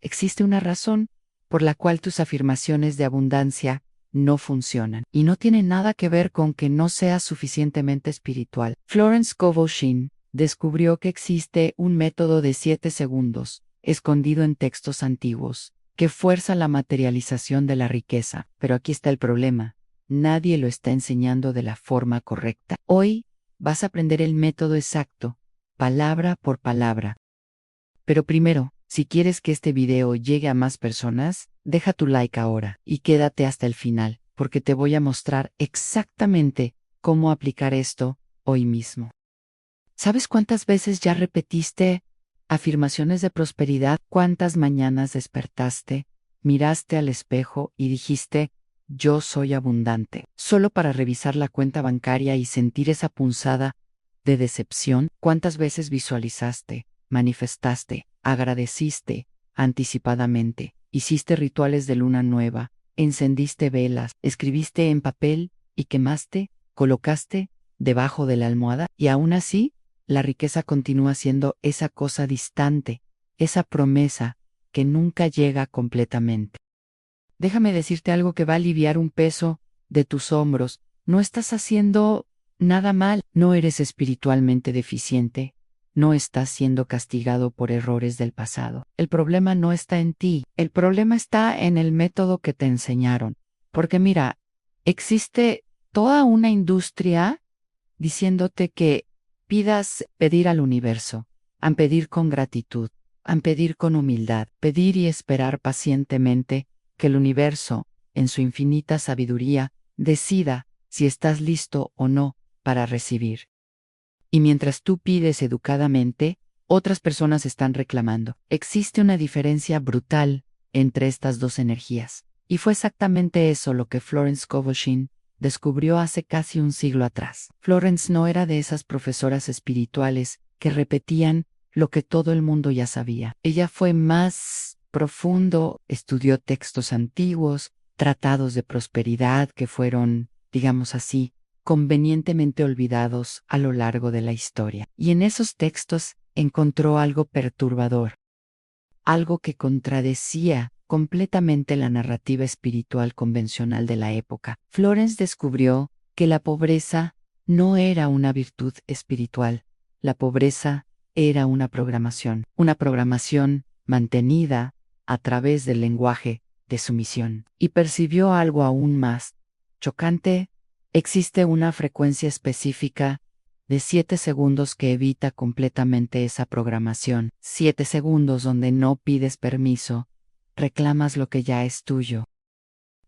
existe una razón por la cual tus afirmaciones de abundancia no funcionan. Y no tiene nada que ver con que no seas suficientemente espiritual. Florence Scovel Shinn descubrió que existe un método de 7 segundos, escondido en textos antiguos, que fuerza la materialización de la riqueza. Pero aquí está el problema. Nadie lo está enseñando de la forma correcta. Hoy vas a aprender el método exacto, palabra por palabra. Pero primero, si quieres que este video llegue a más personas, deja tu like ahora y quédate hasta el final, porque te voy a mostrar exactamente cómo aplicar esto hoy mismo. ¿Sabes cuántas veces ya repetiste afirmaciones de prosperidad? ¿Cuántas mañanas despertaste, miraste al espejo y dijiste, yo soy abundante, solo para revisar la cuenta bancaria y sentir esa punzada de decepción? ¿Cuántas veces visualizaste, manifestaste, agradeciste anticipadamente, hiciste rituales de luna nueva, encendiste velas, escribiste en papel y quemaste, colocaste debajo de la almohada? Y aún así, la riqueza continúa siendo esa cosa distante, esa promesa que nunca llega completamente. Déjame decirte algo que va a aliviar un peso de tus hombros. No estás haciendo nada mal, no eres espiritualmente deficiente, no estás siendo castigado por errores del pasado. El problema no está en ti, el problema está en el método que te enseñaron. Porque mira, existe toda una industria diciéndote que pidas pedir al universo, a pedir con gratitud, a pedir con humildad, pedir y esperar pacientemente que el universo, en su infinita sabiduría, decida si estás listo o no para recibir. Y mientras tú pides educadamente, otras personas están reclamando. Existe una diferencia brutal entre estas dos energías. Y fue exactamente eso lo que Florence Scovel Shinn descubrió hace casi un siglo atrás. Florence no era de esas profesoras espirituales que repetían lo que todo el mundo ya sabía. Ella fue más profundo, estudió textos antiguos, tratados de prosperidad que fueron, digamos así, convenientemente olvidados a lo largo de la historia. Y en esos textos encontró algo perturbador, algo que contradecía completamente la narrativa espiritual convencional de la época. Florence descubrió que la pobreza no era una virtud espiritual. La pobreza era una programación mantenida a través del lenguaje de sumisión. Y percibió algo aún más chocante. Existe una frecuencia específica de 7 segundos que evita completamente esa programación. 7 segundos donde no pides permiso, reclamas lo que ya es tuyo.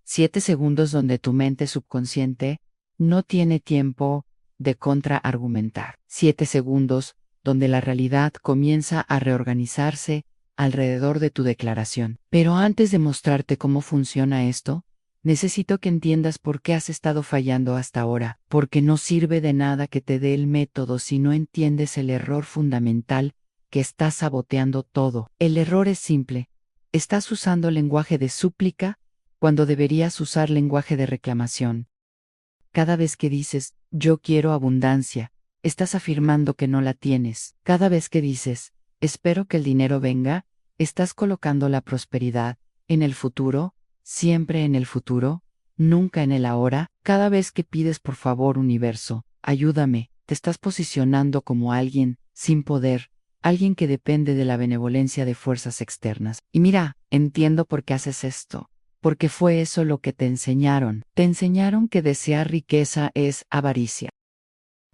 7 segundos donde tu mente subconsciente no tiene tiempo de contraargumentar. 7 segundos donde la realidad comienza a reorganizarse alrededor de tu declaración. Pero antes de mostrarte cómo funciona esto, necesito que entiendas por qué has estado fallando hasta ahora, porque no sirve de nada que te dé el método si no entiendes el error fundamental que estás saboteando todo. El error es simple. Estás usando lenguaje de súplica cuando deberías usar lenguaje de reclamación. Cada vez que dices, yo quiero abundancia, estás afirmando que no la tienes. Cada vez que dices, espero que el dinero venga, estás colocando la prosperidad en el futuro, siempre en el futuro, nunca en el ahora. Cada vez que pides por favor universo, ayúdame, te estás posicionando como alguien sin poder, alguien que depende de la benevolencia de fuerzas externas. Y mira, entiendo por qué haces esto. Porque fue eso lo que te enseñaron. Te enseñaron que desear riqueza es avaricia.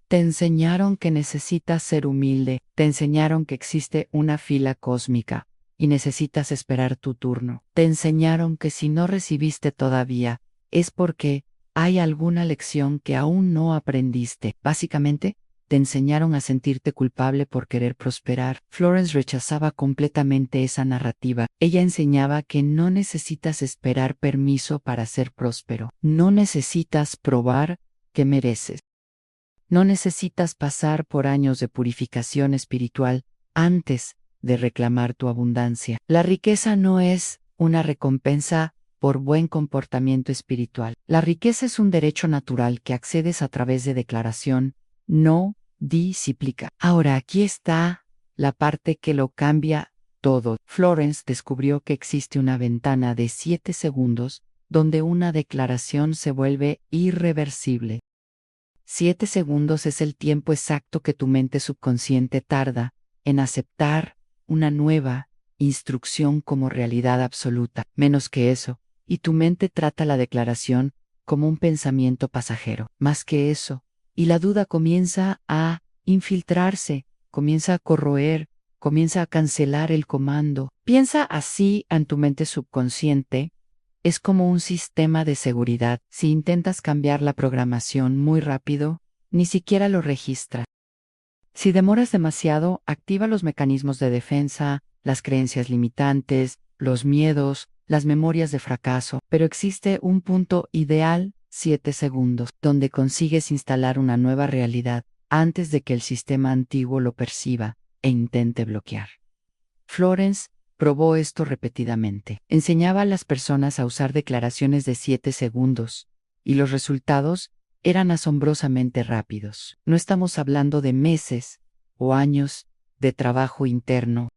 Te enseñaron que necesitas ser humilde. Te enseñaron que existe una fila cósmica y necesitas esperar tu turno. Te enseñaron que si no recibiste todavía, es porque hay alguna lección que aún no aprendiste. Básicamente, te enseñaron a sentirte culpable por querer prosperar. Florence rechazaba completamente esa narrativa. Ella enseñaba que no necesitas esperar permiso para ser próspero. No necesitas probar que mereces. No necesitas pasar por años de purificación espiritual antes de reclamar tu abundancia. La riqueza no es una recompensa por buen comportamiento espiritual. La riqueza es un derecho natural que accedes a través de declaración, no disciplica. Ahora aquí está la parte que lo cambia todo. Florence descubrió que existe una ventana de 7 segundos donde una declaración se vuelve irreversible. 7 segundos es el tiempo exacto que tu mente subconsciente tarda en aceptar una nueva instrucción como realidad absoluta. Menos que eso, y tu mente trata la declaración como un pensamiento pasajero. Más que eso, y la duda comienza a infiltrarse, comienza a corroer, comienza a cancelar el comando. Piensa así en tu mente subconsciente. Es como un sistema de seguridad. Si intentas cambiar la programación muy rápido, ni siquiera lo registra. Si demoras demasiado, activa los mecanismos de defensa, las creencias limitantes, los miedos, las memorias de fracaso. Pero existe un punto ideal, 7 segundos, donde consigues instalar una nueva realidad antes de que el sistema antiguo lo perciba e intente bloquear. Florence probó esto repetidamente. Enseñaba a las personas a usar declaraciones de 7 segundos, y los resultados eran asombrosamente rápidos. No estamos hablando de meses o años de trabajo interno.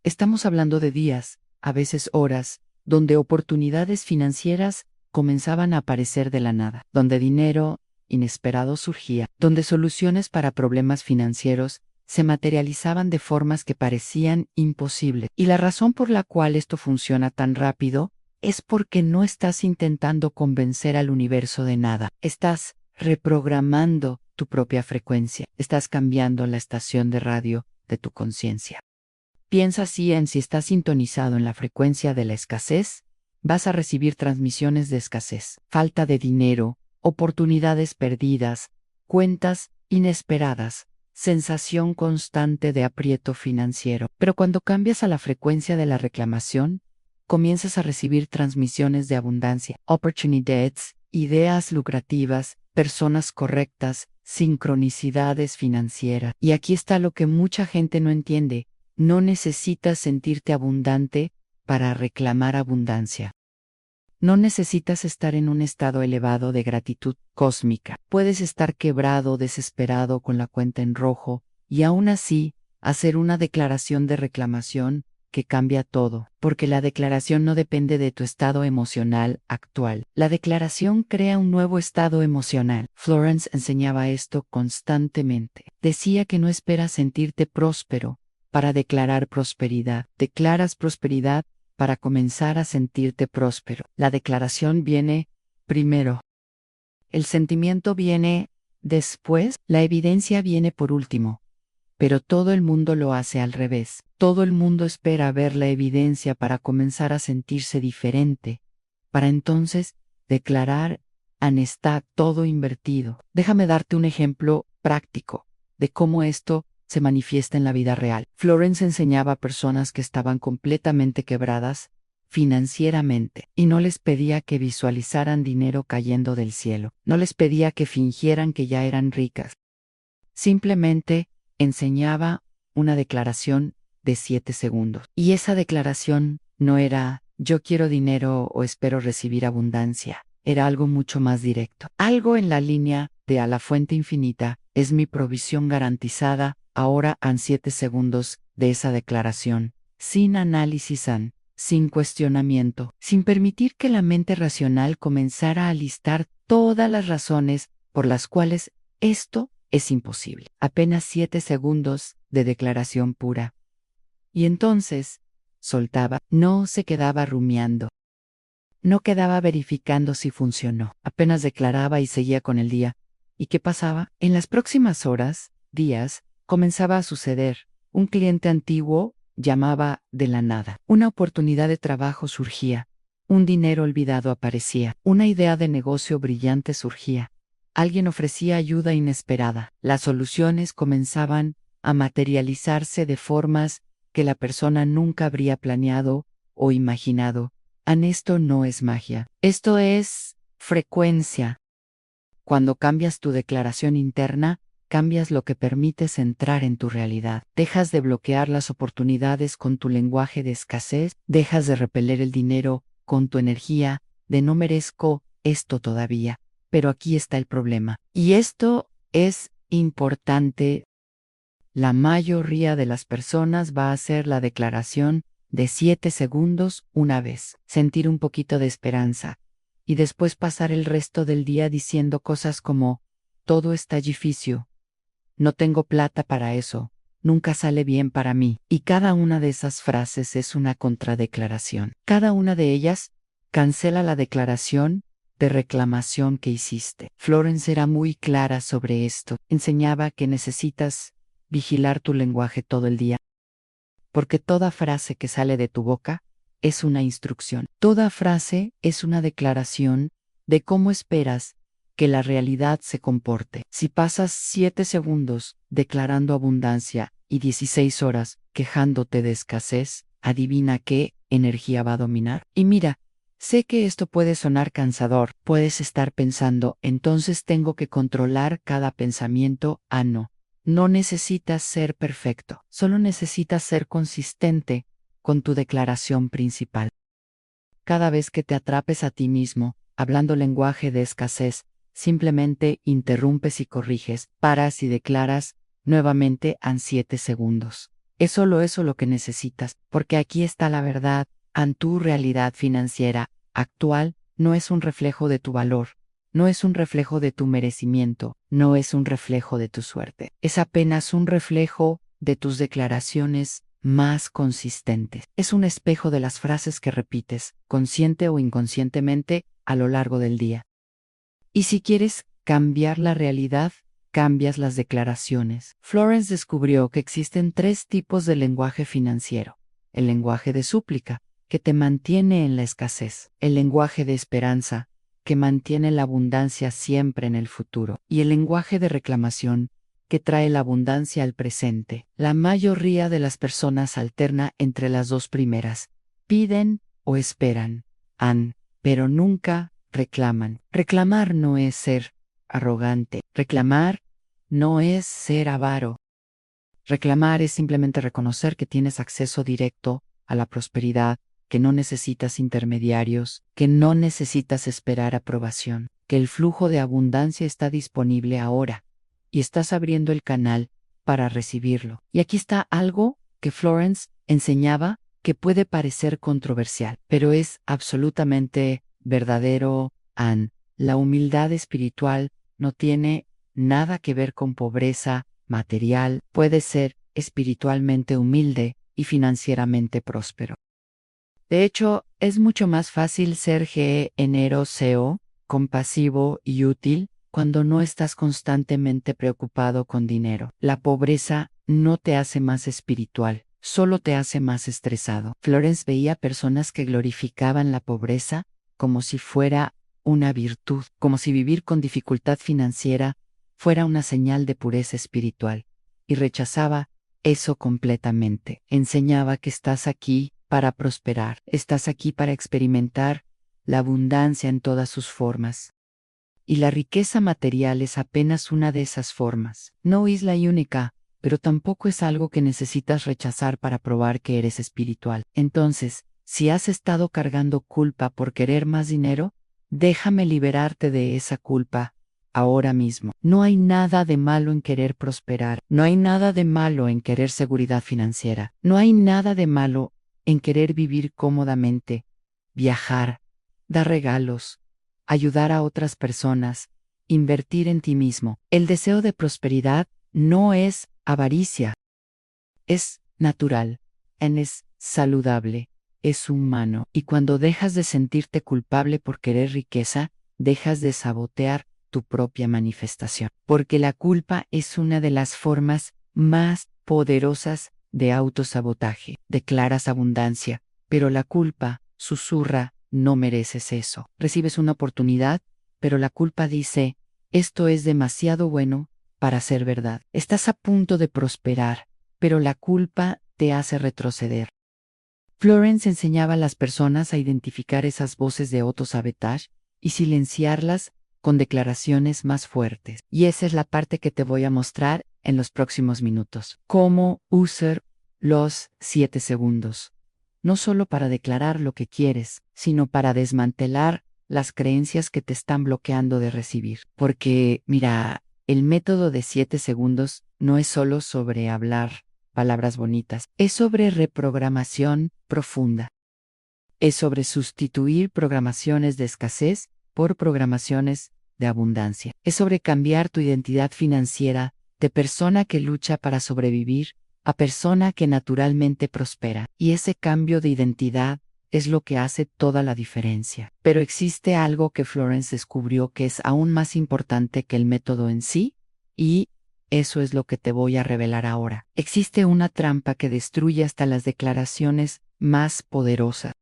Estamos hablando de días, a veces horas, donde oportunidades financieras comenzaban a aparecer de la nada, donde dinero inesperado surgía, donde soluciones para problemas financieros se materializaban de formas que parecían imposibles. Y la razón por la cual esto funciona tan rápido es porque no estás intentando convencer al universo de nada. Estás reprogramando tu propia frecuencia. Estás cambiando la estación de radio de tu conciencia. Piensa así en si estás sintonizado en la frecuencia de la escasez, vas a recibir transmisiones de escasez, falta de dinero, oportunidades perdidas, cuentas inesperadas, sensación constante de aprieto financiero. Pero cuando cambias a la frecuencia de la reclamación, comienzas a recibir transmisiones de abundancia, opportunities, ideas lucrativas, personas correctas, sincronicidades financieras. Y aquí está lo que mucha gente no entiende. No necesitas sentirte abundante para reclamar abundancia. No necesitas estar en un estado elevado de gratitud cósmica. Puedes estar quebrado, desesperado, con la cuenta en rojo, y aún así hacer una declaración de reclamación que cambia todo, porque la declaración no depende de tu estado emocional actual. La declaración crea un nuevo estado emocional. Florence enseñaba esto constantemente. Decía que no esperas sentirte próspero para declarar prosperidad. Declaras prosperidad para comenzar a sentirte próspero. La declaración viene primero. El sentimiento viene después. La evidencia viene por último. Pero todo el mundo lo hace al revés. Todo el mundo espera ver la evidencia para comenzar a sentirse diferente, para entonces declarar está todo invertido. Déjame darte un ejemplo práctico de cómo esto se manifiesta en la vida real. Florence enseñaba a personas que estaban completamente quebradas financieramente y no les pedía que visualizaran dinero cayendo del cielo. No les pedía que fingieran que ya eran ricas. Simplemente enseñaba una declaración de 7 segundos. Y esa declaración no era yo quiero dinero o espero recibir abundancia. Era algo mucho más directo. Algo en la línea de a la fuente infinita es mi provisión garantizada. Ahora han 7 segundos de esa declaración, sin análisis, sin cuestionamiento, sin permitir que la mente racional comenzara a listar todas las razones por las cuales esto es imposible. Apenas 7 segundos de declaración pura. Y entonces, soltaba, no se quedaba rumiando. No quedaba verificando si funcionó. Apenas declaraba y seguía con el día. ¿Y qué pasaba? En las próximas horas, días, comenzaba a suceder. Un cliente antiguo llamaba de la nada. Una oportunidad de trabajo surgía. Un dinero olvidado aparecía. Una idea de negocio brillante surgía. Alguien ofrecía ayuda inesperada. Las soluciones comenzaban a materializarse de formas que la persona nunca habría planeado o imaginado. Esto no es magia. Esto es frecuencia. Cuando cambias tu declaración interna, cambias lo que permites entrar en tu realidad. Dejas de bloquear las oportunidades con tu lenguaje de escasez, dejas de repeler el dinero con tu energía de no merezco esto todavía. Pero aquí está el problema. Y esto es importante. La mayoría de las personas va a hacer la declaración de 7 segundos una vez, sentir un poquito de esperanza, y después pasar el resto del día diciendo cosas como, todo está difícil, no tengo plata para eso, nunca sale bien para mí. Y cada una de esas frases es una contradeclaración. Cada una de ellas cancela la declaración de reclamación que hiciste. Florence era muy clara sobre esto. Enseñaba que necesitas vigilar tu lenguaje todo el día, porque toda frase que sale de tu boca es una instrucción. Toda frase es una declaración de cómo esperas que la realidad se comporte. Si pasas 7 segundos declarando abundancia y 16 horas quejándote de escasez, adivina qué energía va a dominar. Y mira, sé que esto puede sonar cansador. Puedes estar pensando, entonces tengo que controlar cada pensamiento. No. No necesitas ser perfecto, solo necesitas ser consistente con tu declaración principal. Cada vez que te atrapes a ti mismo, hablando lenguaje de escasez, simplemente interrumpes y corriges, paras y declaras nuevamente en 7 segundos. Es solo eso lo que necesitas, porque aquí está la verdad. Tu realidad financiera actual no es un reflejo de tu valor, no es un reflejo de tu merecimiento, no es un reflejo de tu suerte. Es apenas un reflejo de tus declaraciones más consistentes. Es un espejo de las frases que repites, consciente o inconscientemente, a lo largo del día. Y si quieres cambiar la realidad, cambias las declaraciones. Florence descubrió que existen 3 tipos de lenguaje financiero. El lenguaje de súplica, que te mantiene en la escasez. El lenguaje de esperanza, que mantiene la abundancia siempre en el futuro. Y el lenguaje de reclamación, que trae la abundancia al presente. La mayoría de las personas alterna entre las dos primeras. Piden o esperan, pero nunca reclaman. Reclamar no es ser arrogante. Reclamar no es ser avaro. Reclamar es simplemente reconocer que tienes acceso directo a la prosperidad, que no necesitas intermediarios, que no necesitas esperar aprobación, que el flujo de abundancia está disponible ahora y estás abriendo el canal para recibirlo. Y aquí está algo que Florence enseñaba que puede parecer controversial, pero es absolutamente verdadero. La humildad espiritual no tiene nada que ver con pobreza material. Puede ser espiritualmente humilde y financieramente próspero. De hecho, es mucho más fácil ser generoso, compasivo y útil cuando no estás constantemente preocupado con dinero. La pobreza no te hace más espiritual, solo te hace más estresado. Florence veía personas que glorificaban la pobreza como si fuera una virtud, como si vivir con dificultad financiera fuera una señal de pureza espiritual, y rechazaba eso completamente. Enseñaba que estás aquí para prosperar, estás aquí para experimentar la abundancia en todas sus formas. Y la riqueza material es apenas una de esas formas. No es la única, pero tampoco es algo que necesitas rechazar para probar que eres espiritual. Entonces, si has estado cargando culpa por querer más dinero, déjame liberarte de esa culpa ahora mismo. No hay nada de malo en querer prosperar, no hay nada de malo en querer seguridad financiera, no hay nada de malo en querer vivir cómodamente, viajar, dar regalos, ayudar a otras personas, invertir en ti mismo. El deseo de prosperidad no es avaricia, es natural, es saludable, es humano. Y cuando dejas de sentirte culpable por querer riqueza, dejas de sabotear tu propia manifestación. Porque la culpa es una de las formas más poderosas de autosabotaje. Declaras abundancia, pero la culpa susurra, no mereces eso. Recibes una oportunidad, pero la culpa dice, esto es demasiado bueno para ser verdad. Estás a punto de prosperar, pero la culpa te hace retroceder. Florence enseñaba a las personas a identificar esas voces de autosabotaje y silenciarlas con declaraciones más fuertes. Y esa es la parte que te voy a mostrar en los próximos minutos. Cómo usar los 7 segundos. No solo para declarar lo que quieres, sino para desmantelar las creencias que te están bloqueando de recibir. Porque, mira, El método de 7 segundos no es solo sobre hablar palabras bonitas, es sobre reprogramación profunda. Es sobre sustituir programaciones de escasez por programaciones de abundancia. Es sobre cambiar tu identidad financiera de persona que lucha para sobrevivir a persona que naturalmente prospera. Y ese cambio de identidad es lo que hace toda la diferencia. Pero existe algo que Florence descubrió que es aún más importante que el método en sí, y eso es lo que te voy a revelar ahora. Existe una trampa que destruye hasta las declaraciones más poderosas.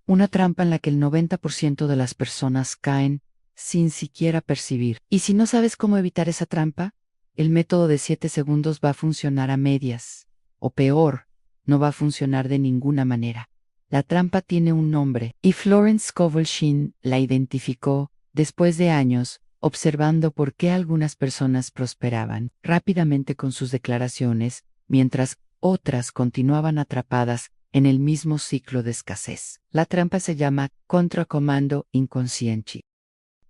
Una trampa en la que el 90% de las personas caen sin siquiera percibir. Y si no sabes cómo evitar esa trampa, el método de 7 segundos va a funcionar a medias. O peor, no va a funcionar de ninguna manera. La trampa tiene un nombre, y Florence Scovel Shinn la identificó después de años observando por qué algunas personas prosperaban rápidamente con sus declaraciones, mientras otras continuaban atrapadas en el mismo ciclo de escasez. La trampa se llama contracomando inconsciente.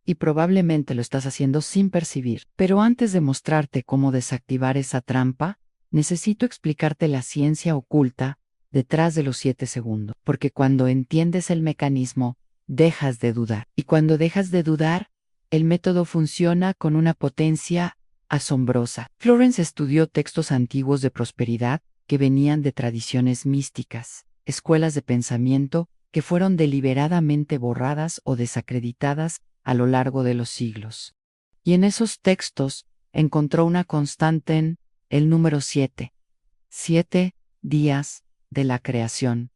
Y probablemente lo estás haciendo sin percibir. Pero antes de mostrarte cómo desactivar esa trampa, necesito explicarte la ciencia oculta detrás de los 7 segundos. Porque cuando entiendes el mecanismo, dejas de dudar. Y cuando dejas de dudar, el método funciona con una potencia asombrosa. Florence estudió textos antiguos de prosperidad que venían de tradiciones místicas, escuelas de pensamiento que fueron deliberadamente borradas o desacreditadas a lo largo de los siglos. Y en esos textos encontró una constante en el número 7. 7 días de la creación.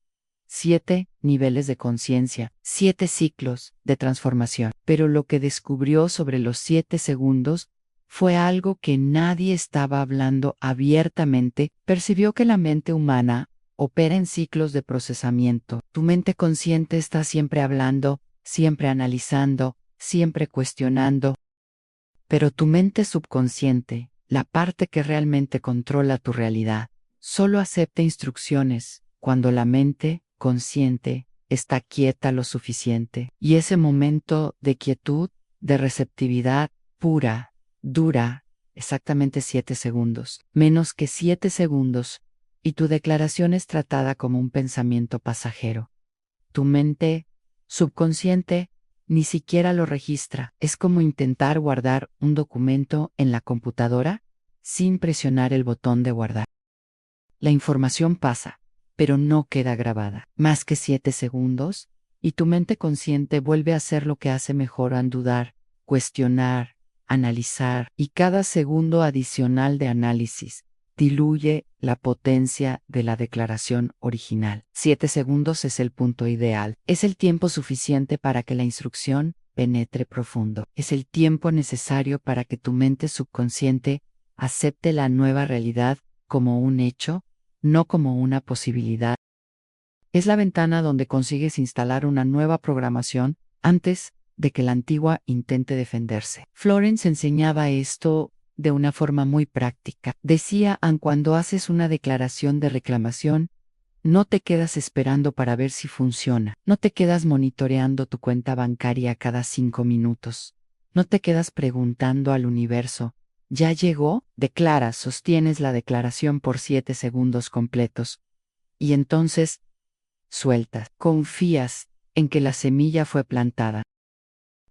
7 niveles de conciencia. 7 ciclos de transformación. Pero lo que descubrió sobre los 7 segundos fue algo que nadie estaba hablando abiertamente. Percibió que la mente humana opera en ciclos de procesamiento. Tu mente consciente está siempre hablando, siempre analizando, siempre cuestionando. Pero tu mente subconsciente, la parte que realmente controla tu realidad, solo acepta instrucciones cuando la mente consciente está quieta lo suficiente. Y ese momento de quietud, de receptividad pura, dura exactamente 7 segundos. Menos que 7 segundos, y tu declaración es tratada como un pensamiento pasajero. Tu mente subconsciente ni siquiera lo registra. Es como intentar guardar un documento en la computadora sin presionar el botón de guardar. La información pasa, pero no queda grabada. Más que 7 segundos, y tu mente consciente vuelve a hacer lo que hace mejor: dudar, cuestionar, analizar, y cada segundo adicional de análisis diluye la potencia de la declaración original. 7 segundos es el punto ideal. Es el tiempo suficiente para que la instrucción penetre profundo. Es el tiempo necesario para que tu mente subconsciente acepte la nueva realidad como un hecho, no como una posibilidad. Es la ventana donde consigues instalar una nueva programación antes de que la antigua intente defenderse. Florence enseñaba esto de una forma muy práctica. Decía: cuando haces una declaración de reclamación, no te quedas esperando para ver si funciona. No te quedas monitoreando tu cuenta bancaria cada 5 minutos. No te quedas preguntando al universo: ¿ya llegó? Declaras, sostienes la declaración por 7 segundos completos. Y entonces sueltas. Confías en que la semilla fue plantada.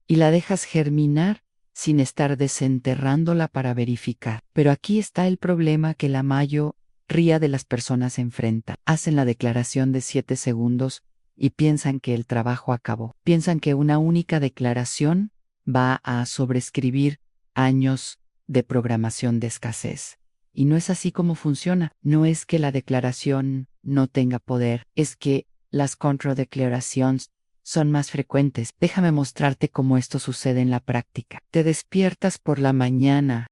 Y la dejas germinar sin estar desenterrándola para verificar. Pero aquí está el problema que la mayoría de las personas enfrenta. Hacen la declaración de 7 segundos y piensan que el trabajo acabó. Piensan que una única declaración va a sobreescribir años de programación de escasez. Y no es así como funciona. No es que la declaración no tenga poder, es que las contradeclaraciones son más frecuentes. Déjame mostrarte cómo esto sucede en la práctica. Te despiertas por la mañana.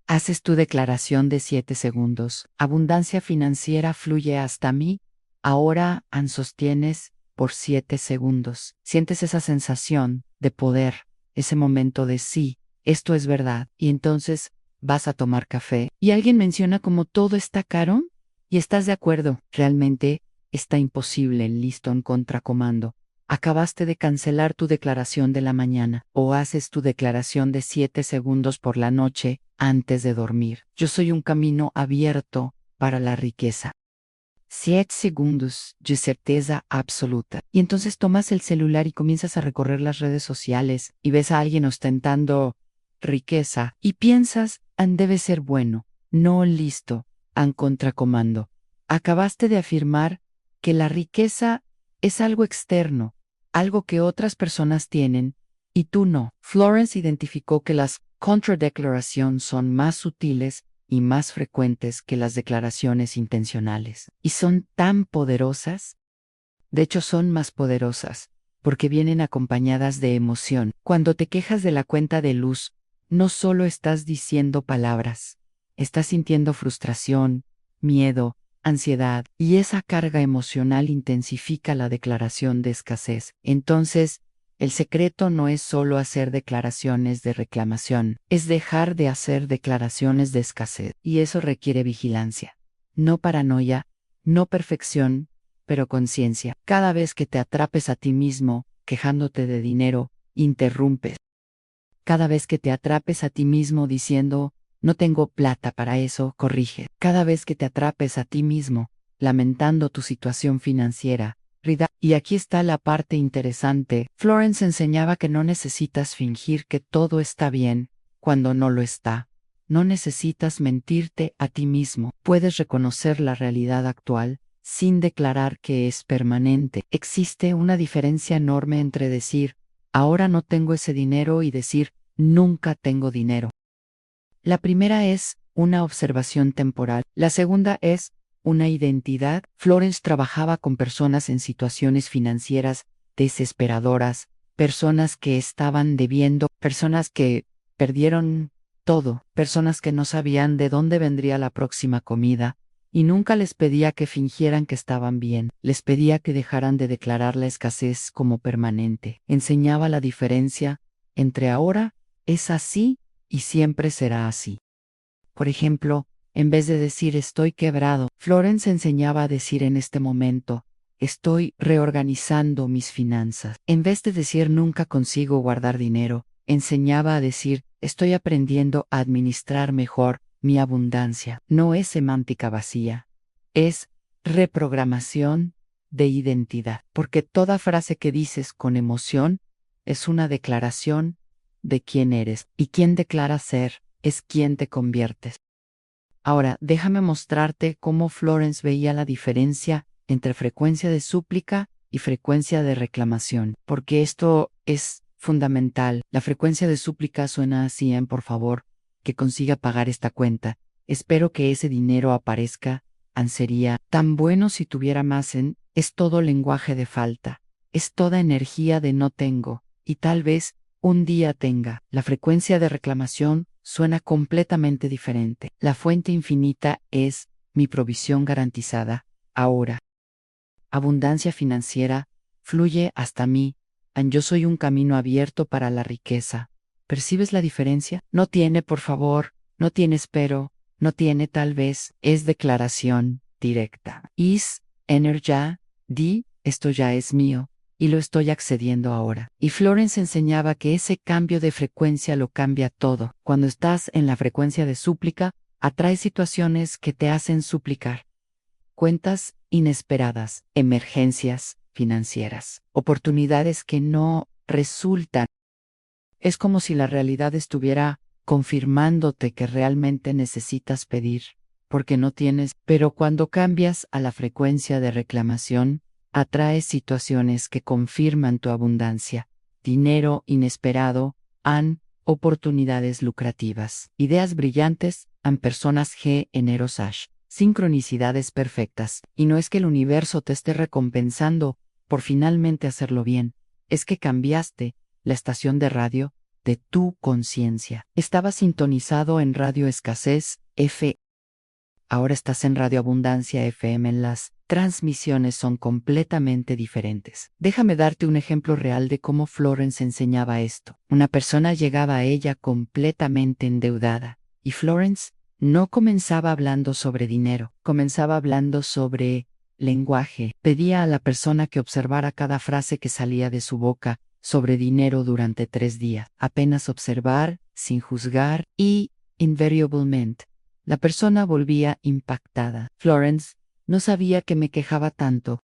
Haces tu declaración de 7 segundos. Abundancia financiera fluye hasta mí. Ahora sostienes por 7 segundos. Sientes esa sensación de poder, ese momento de sí, esto es verdad. Y entonces vas a tomar café y alguien menciona como todo está caro y estás de acuerdo. Realmente está imposible. Listo en contracomando. Acabaste de cancelar tu declaración de la mañana o haces tu declaración de 7 segundos por la noche antes de dormir. Yo soy un camino abierto para la riqueza. 7 segundos de certeza absoluta. Y entonces tomas el celular y comienzas a recorrer las redes sociales y ves a alguien ostentando riqueza y piensas, debe ser bueno, no listo, an contracomando. Acabaste de afirmar que la riqueza es algo externo, algo que otras personas tienen y tú no. Florence identificó que las contradeclaraciones son más sutiles y más frecuentes que las declaraciones intencionales. Y son tan poderosas. De hecho, son más poderosas, porque vienen acompañadas de emoción. Cuando te quejas de la cuenta de luz, no solo estás diciendo palabras, estás sintiendo frustración, miedo, ansiedad, y esa carga emocional intensifica la declaración de escasez. Entonces, el secreto no es solo hacer declaraciones de reclamación, es dejar de hacer declaraciones de escasez. Y eso requiere vigilancia. No paranoia, no perfección, pero conciencia. Cada vez que te atrapes a ti mismo, quejándote de dinero, interrumpes. Cada vez que te atrapes a ti mismo diciendo, no tengo plata para eso, corrige. Cada vez que te atrapes a ti mismo, lamentando tu situación financiera, rida. Y aquí está la parte interesante. Florence enseñaba que no necesitas fingir que todo está bien cuando no lo está. No necesitas mentirte a ti mismo. Puedes reconocer la realidad actual sin declarar que es permanente. Existe una diferencia enorme entre decir, ahora no tengo ese dinero y decir, nunca tengo dinero. La primera es una observación temporal. La segunda es una identidad. Florence trabajaba con personas en situaciones financieras desesperadoras, personas que estaban debiendo, personas que perdieron todo, personas que no sabían de dónde vendría la próxima comida, y nunca les pedía que fingieran que estaban bien, les pedía que dejaran de declarar la escasez como permanente. Enseñaba la diferencia entre ahora es así y siempre será así. Por ejemplo, en vez de decir estoy quebrado, Florence enseñaba a decir en este momento, estoy reorganizando mis finanzas. En vez de decir nunca consigo guardar dinero, enseñaba a decir estoy aprendiendo a administrar mejor mi abundancia. No es semántica vacía, es reprogramación de identidad, porque toda frase que dices con emoción es una declaración de quién eres, y quién declara ser es quien te conviertes. Ahora, déjame mostrarte cómo Florence veía la diferencia entre frecuencia de súplica y frecuencia de reclamación, porque esto es fundamental. La frecuencia de súplica suena así en por favor, que consiga pagar esta cuenta. Espero que ese dinero aparezca. Sería tan bueno si tuviera más en, es todo lenguaje de falta, es toda energía de no tengo, y tal vez un día tenga. La frecuencia de reclamación suena completamente diferente. La fuente infinita es mi provisión garantizada, ahora. Abundancia financiera fluye hasta mí, yo soy un camino abierto para la riqueza. ¿Percibes la diferencia? No tiene por favor, no tiene espero, no tiene tal vez, es declaración directa. Is, energía, di, esto ya es mío, y lo estoy accediendo ahora. Y Florence enseñaba que ese cambio de frecuencia lo cambia todo. Cuando estás en la frecuencia de súplica, atraes situaciones que te hacen suplicar. Cuentas inesperadas, emergencias financieras, oportunidades que no resultan. Es como si la realidad estuviera confirmándote que realmente necesitas pedir, porque no tienes, pero cuando cambias a la frecuencia de reclamación, atraes situaciones que confirman tu abundancia, dinero inesperado, oportunidades lucrativas, ideas brillantes, personas generosas, sincronicidades perfectas. Y no es que el universo te esté recompensando por finalmente hacerlo bien, es que cambiaste la estación de radio de tu conciencia. Estaba sintonizado en Radio Escasez, F. Ahora estás en Radio Abundancia FM. Las transmisiones son completamente diferentes. Déjame darte un ejemplo real de cómo Florence enseñaba esto. Una persona llegaba a ella completamente endeudada, y Florence no comenzaba hablando sobre dinero, comenzaba hablando sobre lenguaje. Pedía a la persona que observara cada frase que salía de su boca sobre dinero durante 3 días. Apenas observar, sin juzgar y, invariablemente, la persona volvía impactada. Florence no sabía que me quejaba tanto.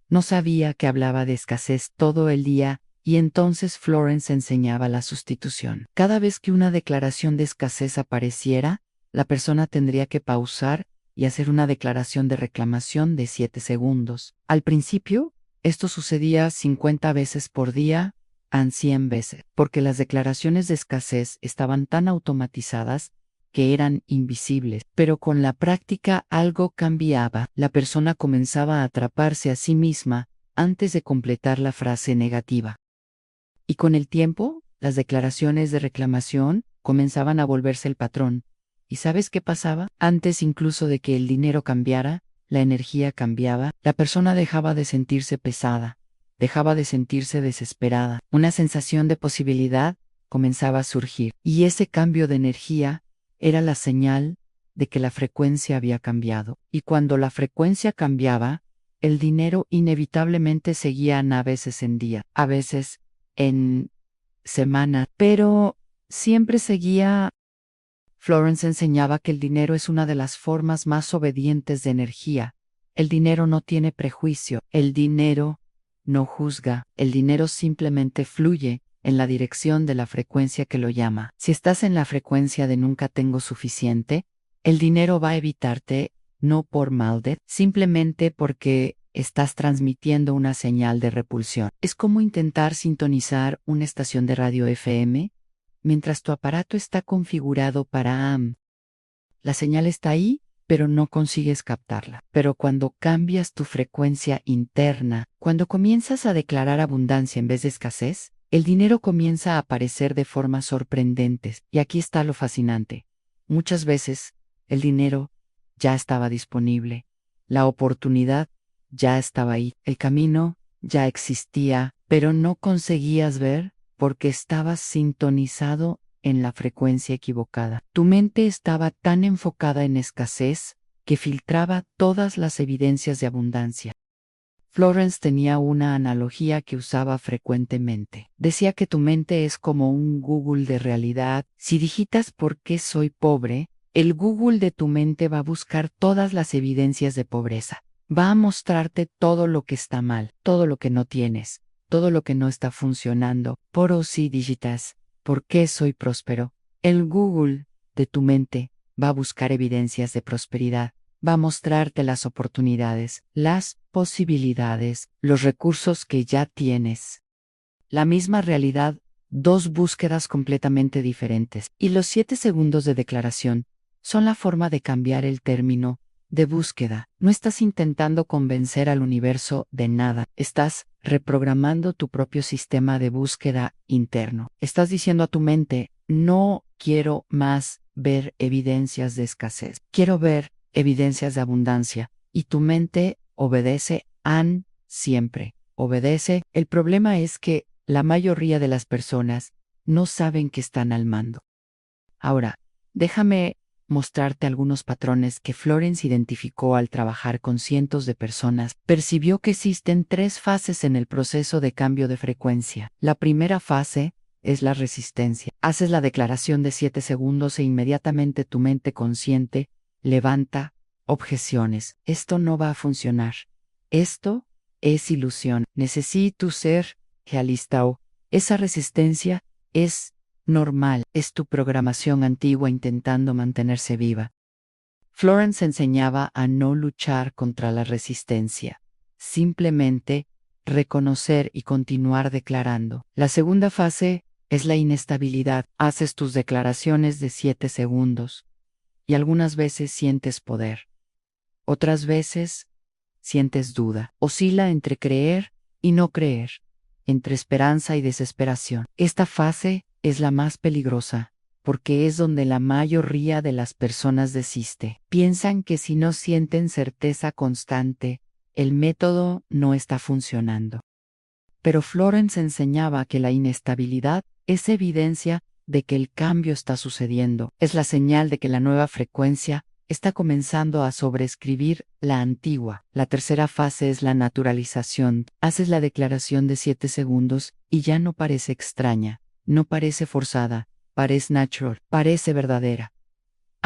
No sabía que hablaba de escasez todo el día, y entonces Florence enseñaba la sustitución. Cada vez que una declaración de escasez apareciera, la persona tendría que pausar y hacer una declaración de reclamación de 7 segundos. Al principio, esto sucedía 50 veces por día, a 100 veces, porque las declaraciones de escasez estaban tan automatizadas que eran invisibles. Pero con la práctica algo cambiaba. La persona comenzaba a atraparse a sí misma antes de completar la frase negativa. Y con el tiempo, las declaraciones de reclamación comenzaban a volverse el patrón. ¿Y sabes qué pasaba? Antes incluso de que el dinero cambiara, la energía cambiaba, la persona dejaba de sentirse pesada, dejaba de sentirse desesperada. Una sensación de posibilidad comenzaba a surgir. Y ese cambio de energía era la señal de que la frecuencia había cambiado. Y cuando la frecuencia cambiaba, el dinero inevitablemente seguía a veces en día, a veces en semana, pero siempre seguía. Florence enseñaba que el dinero es una de las formas más obedientes de energía. El dinero no tiene prejuicio, el dinero no juzga, el dinero simplemente fluye en la dirección de la frecuencia que lo llama. Si estás en la frecuencia de nunca tengo suficiente, el dinero va a evitarte, no por maldad, simplemente porque estás transmitiendo una señal de repulsión. Es como intentar sintonizar una estación de radio FM mientras tu aparato está configurado para AM. La señal está ahí, pero no consigues captarla. Pero cuando cambias tu frecuencia interna, cuando comienzas a declarar abundancia en vez de escasez, el dinero comienza a aparecer de formas sorprendentes. Y aquí está lo fascinante. Muchas veces, el dinero ya estaba disponible. La oportunidad ya estaba ahí. El camino ya existía, pero no conseguías ver porque estabas sintonizado en la frecuencia equivocada. Tu mente estaba tan enfocada en escasez que filtraba todas las evidencias de abundancia. Florence tenía una analogía que usaba frecuentemente. Decía que tu mente es como un Google de realidad. Si digitas ¿por qué soy pobre?, el Google de tu mente va a buscar todas las evidencias de pobreza. Va a mostrarte todo lo que está mal, todo lo que no tienes, todo lo que no está funcionando. Pero si digitas ¿por qué soy próspero?, el Google de tu mente va a buscar evidencias de prosperidad. Va a mostrarte las oportunidades, las posibilidades, los recursos que ya tienes. La misma realidad, dos búsquedas completamente diferentes. Y los 7 segundos de declaración son la forma de cambiar el término de búsqueda. No estás intentando convencer al universo de nada. Estás reprogramando tu propio sistema de búsqueda interno. Estás diciendo a tu mente, no quiero más ver evidencias de escasez. Quiero ver evidencias de abundancia, y tu mente obedece, siempre obedece. El problema es que la mayoría de las personas no saben que están al mando. Ahora, déjame mostrarte algunos patrones que Florence identificó al trabajar con cientos de personas. Percibió que existen 3 fases en el proceso de cambio de frecuencia. La primera fase es la resistencia. Haces la declaración de 7 segundos e inmediatamente tu mente consciente levanta objeciones. Esto no va a funcionar. Esto es ilusión. Necesito ser realista. Esa resistencia es normal. Es tu programación antigua intentando mantenerse viva. Florence enseñaba a no luchar contra la resistencia. Simplemente reconocer y continuar declarando. La segunda fase es la inestabilidad. Haces tus declaraciones de 7 segundos. Y algunas veces sientes poder. Otras veces sientes duda. Oscila entre creer y no creer, entre esperanza y desesperación. Esta fase es la más peligrosa, porque es donde la mayoría de las personas desiste. Piensan que si no sienten certeza constante, el método no está funcionando. Pero Florence enseñaba que la inestabilidad es evidencia de que el cambio está sucediendo. Es la señal de que la nueva frecuencia está comenzando a sobreescribir la antigua. La tercera fase es la naturalización. Haces la declaración de 7 segundos y ya no parece extraña, no parece forzada, parece natural, parece verdadera.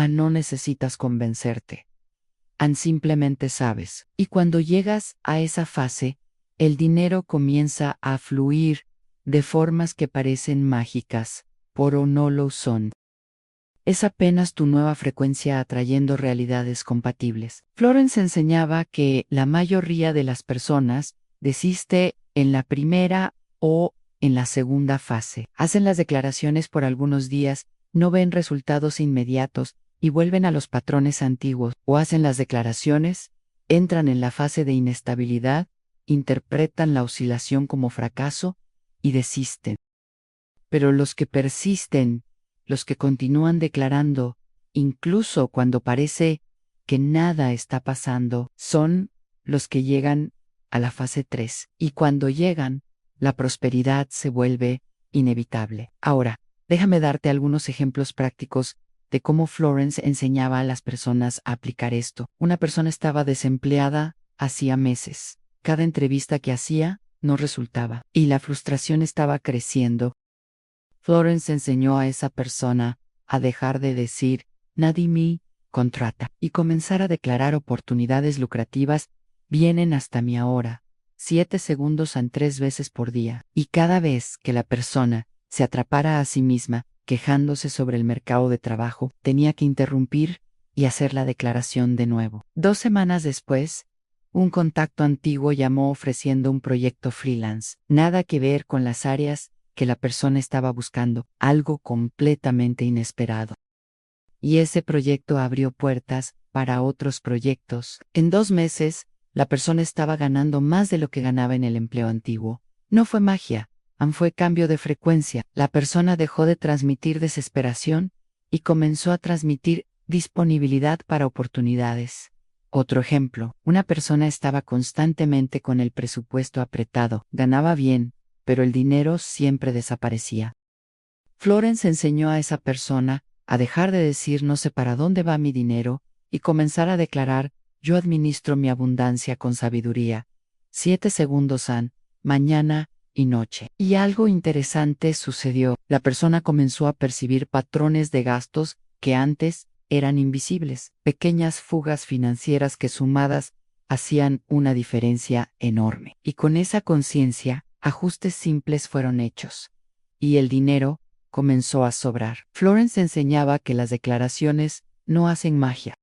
No necesitas convencerte. Simplemente sabes. Y cuando llegas a esa fase, el dinero comienza a fluir de formas que parecen mágicas, pero no lo son. Es apenas tu nueva frecuencia atrayendo realidades compatibles. Florence enseñaba que la mayoría de las personas desiste en la primera o en la segunda fase. Hacen las declaraciones por algunos días, no ven resultados inmediatos y vuelven a los patrones antiguos, o hacen las declaraciones, entran en la fase de inestabilidad, interpretan la oscilación como fracaso y desisten. Pero los que persisten, los que continúan declarando, incluso cuando parece que nada está pasando, son los que llegan a la fase 3. Y cuando llegan, la prosperidad se vuelve inevitable. Ahora, déjame darte algunos ejemplos prácticos de cómo Florence enseñaba a las personas a aplicar esto. Una persona estaba desempleada hacía meses. Cada entrevista que hacía no resultaba, y la frustración estaba creciendo. Florence enseñó a esa persona a dejar de decir, nadie me contrata, y comenzar a declarar oportunidades lucrativas vienen hasta mi ahora. 7 segundos en 3 veces por día. Y cada vez que la persona se atrapara a sí misma, quejándose sobre el mercado de trabajo, tenía que interrumpir y hacer la declaración de nuevo. 2 semanas después, un contacto antiguo llamó ofreciendo un proyecto freelance. Nada que ver con las áreas que la persona estaba buscando, algo completamente inesperado. Y ese proyecto abrió puertas para otros proyectos. En 2 meses, la persona estaba ganando más de lo que ganaba en el empleo antiguo. No fue magia, fue cambio de frecuencia. La persona dejó de transmitir desesperación y comenzó a transmitir disponibilidad para oportunidades. Otro ejemplo, una persona estaba constantemente con el presupuesto apretado, ganaba bien, pero el dinero siempre desaparecía. Florence enseñó a esa persona a dejar de decir no sé para dónde va mi dinero y comenzar a declarar yo administro mi abundancia con sabiduría. 7 segundos mañana y noche. Y algo interesante sucedió. La persona comenzó a percibir patrones de gastos que antes eran invisibles, pequeñas fugas financieras que sumadas hacían una diferencia enorme. Y con esa conciencia, ajustes simples fueron hechos. Y el dinero comenzó a sobrar. Florence enseñaba que las declaraciones no hacen magia.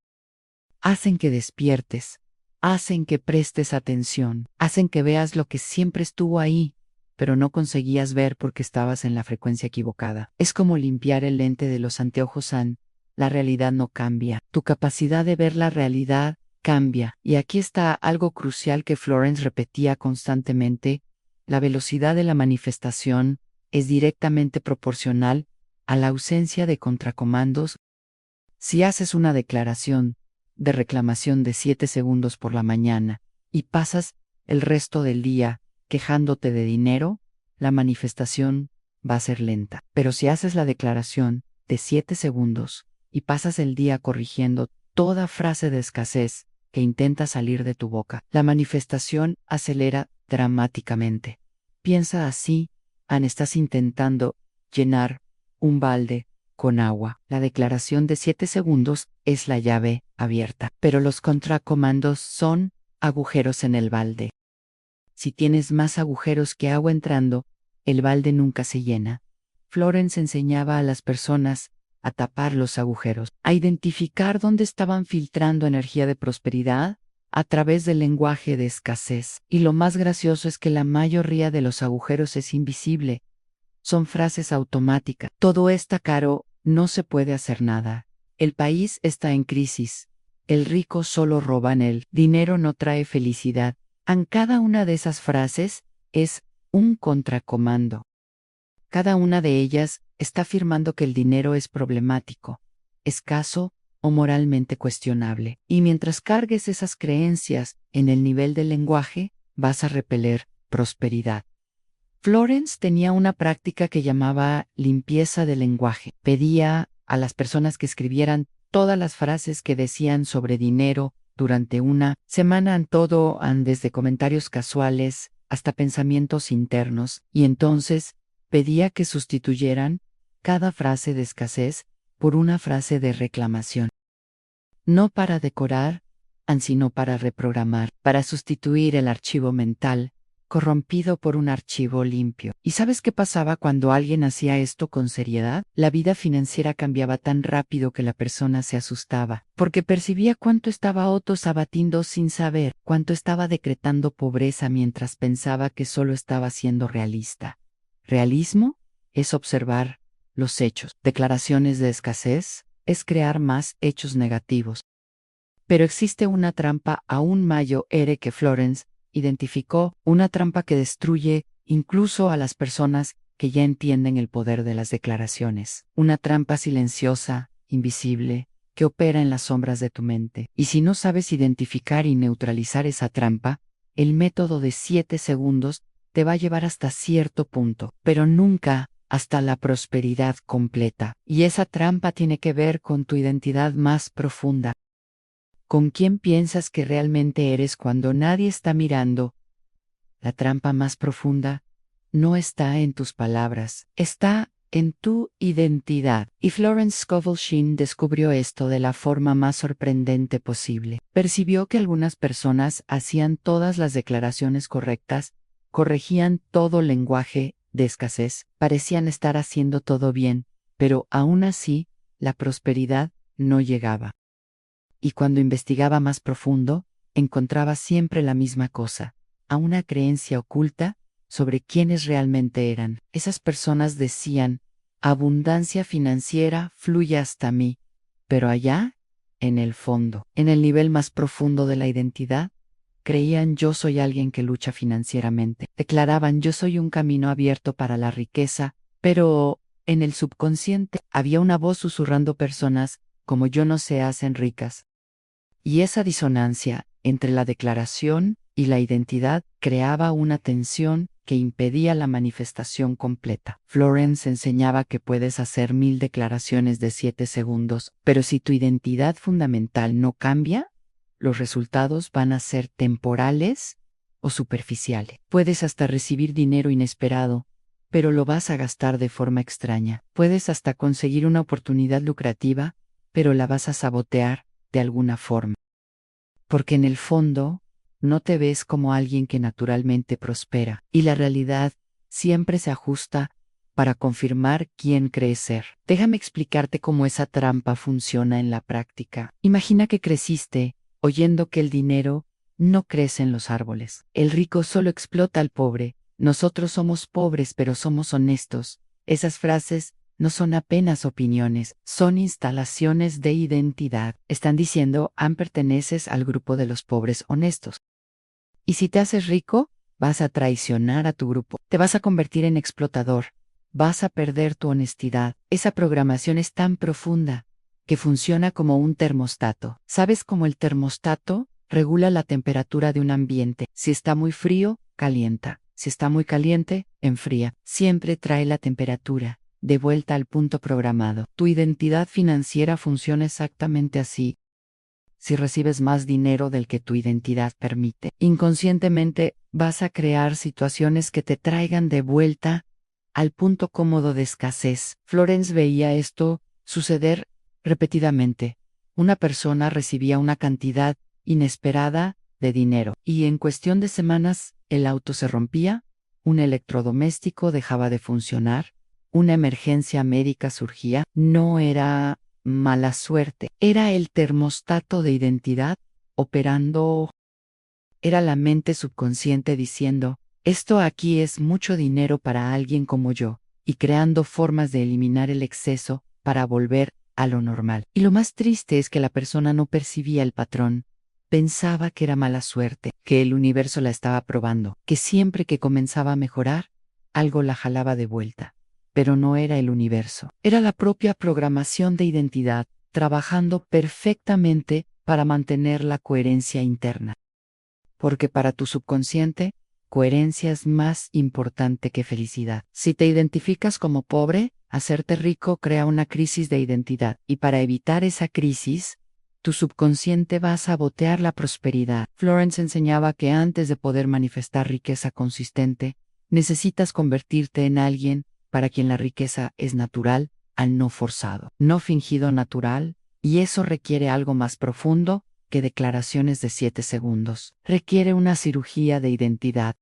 Hacen que despiertes, hacen que prestes atención, hacen que veas lo que siempre estuvo ahí, pero no conseguías ver porque estabas en la frecuencia equivocada. Es como limpiar el lente de los anteojos la realidad no cambia. Tu capacidad de ver la realidad cambia. Y aquí está algo crucial que Florence repetía constantemente. La velocidad de la manifestación es directamente proporcional a la ausencia de contracomandos. Si haces una declaración de reclamación de 7 segundos por la mañana y pasas el resto del día quejándote de dinero, la manifestación va a ser lenta. Pero si haces la declaración de 7 segundos y pasas el día corrigiendo toda frase de escasez que intenta salir de tu boca, la manifestación acelera dramáticamente. Piensa así, estás intentando llenar un balde con agua. La declaración de 7 segundos es la llave abierta, pero los contracomandos son agujeros en el balde. Si tienes más agujeros que agua entrando, el balde nunca se llena. Florence enseñaba a las personas a tapar los agujeros, a identificar dónde estaban filtrando energía de prosperidad a través del lenguaje de escasez. Y lo más gracioso es que la mayoría de los agujeros es invisible. Son frases automáticas. Todo está caro, no se puede hacer nada. El país está en crisis. El rico solo roba en él. Dinero no trae felicidad. Cada una de esas frases es un contracomando. Cada una de ellas está afirmando que el dinero es problemático, escaso o moralmente cuestionable. Y mientras cargues esas creencias en el nivel del lenguaje, vas a repeler prosperidad. Florence tenía una práctica que llamaba limpieza del lenguaje. Pedía a las personas que escribieran todas las frases que decían sobre dinero durante una semana, todo desde comentarios casuales hasta pensamientos internos, y entonces pedía que sustituyeran cada frase de escasez por una frase de reclamación. No para decorar, sino para reprogramar, para sustituir el archivo mental corrompido por un archivo limpio. ¿Y sabes qué pasaba cuando alguien hacía esto con seriedad? La vida financiera cambiaba tan rápido que la persona se asustaba, porque percibía cuánto estaba abatiendo sin saber, cuánto estaba decretando pobreza mientras pensaba que solo estaba siendo realista. Realismo es observar los hechos. Declaraciones de escasez es crear más hechos negativos. Pero existe una trampa aún mayor que Florence identificó, una trampa que destruye incluso a las personas que ya entienden el poder de las declaraciones. Una trampa silenciosa, invisible, que opera en las sombras de tu mente. Y si no sabes identificar y neutralizar esa trampa, el método de 7 segundos te va a llevar hasta cierto punto, pero nunca hasta la prosperidad completa. Y esa trampa tiene que ver con tu identidad más profunda. ¿Con quién piensas que realmente eres cuando nadie está mirando? La trampa más profunda no está en tus palabras, está en tu identidad. Y Florence Scovel Shinn descubrió esto de la forma más sorprendente posible. Percibió que algunas personas hacían todas las declaraciones correctas, corregían todo lenguaje de escasez, parecían estar haciendo todo bien, pero aún así, la prosperidad no llegaba. Y cuando investigaba más profundo, encontraba siempre la misma cosa, a una creencia oculta sobre quiénes realmente eran. Esas personas decían, abundancia financiera fluye hasta mí, pero allá, en el fondo, en el nivel más profundo de la identidad, creían yo soy alguien que lucha financieramente. Declaraban yo soy un camino abierto para la riqueza, pero en el subconsciente había una voz susurrando personas como yo no se hacen ricas. Y esa disonancia entre la declaración y la identidad creaba una tensión que impedía la manifestación completa. Florence enseñaba que puedes hacer 1000 declaraciones de 7 segundos, pero si tu identidad fundamental no cambia, los resultados van a ser temporales o superficiales. Puedes hasta recibir dinero inesperado, pero lo vas a gastar de forma extraña. Puedes hasta conseguir una oportunidad lucrativa, pero la vas a sabotear de alguna forma. Porque en el fondo, no te ves como alguien que naturalmente prospera, y la realidad siempre se ajusta para confirmar quién crees ser. Déjame explicarte cómo esa trampa funciona en la práctica. Imagina que creciste oyendo que el dinero no crece en los árboles. El rico solo explota al pobre. Nosotros somos pobres pero somos honestos. Esas frases no son apenas opiniones, son instalaciones de identidad. Están diciendo, perteneces al grupo de los pobres honestos. Y si te haces rico, vas a traicionar a tu grupo. Te vas a convertir en explotador. Vas a perder tu honestidad. Esa programación es tan profunda que funciona como un termostato. ¿Sabes cómo el termostato regula la temperatura de un ambiente? Si está muy frío, calienta. Si está muy caliente, enfría. Siempre trae la temperatura de vuelta al punto programado. Tu identidad financiera funciona exactamente así. Si recibes más dinero del que tu identidad permite, inconscientemente vas a crear situaciones que te traigan de vuelta al punto cómodo de escasez. Florence veía esto suceder repetidamente. Una persona recibía una cantidad inesperada de dinero y en cuestión de semanas el auto se rompía, un electrodoméstico dejaba de funcionar, una emergencia médica surgía. No era mala suerte, era el termostato de identidad operando. Era la mente subconsciente diciendo, esto aquí es mucho dinero para alguien como yo, y creando formas de eliminar el exceso para volver a lo normal. Y lo más triste es que la persona no percibía el patrón. Pensaba que era mala suerte, que el universo la estaba probando, que siempre que comenzaba a mejorar, algo la jalaba de vuelta. Pero no era el universo, era la propia programación de identidad, trabajando perfectamente para mantener la coherencia interna. Porque para tu subconsciente, coherencia es más importante que felicidad. Si te identificas como pobre, hacerte rico crea una crisis de identidad, y para evitar esa crisis, tu subconsciente va a sabotear la prosperidad. Florence enseñaba que antes de poder manifestar riqueza consistente, necesitas convertirte en alguien para quien la riqueza es natural, al no forzado, no fingido natural, y eso requiere algo más profundo que declaraciones de 7 segundos. Requiere una cirugía de identidad,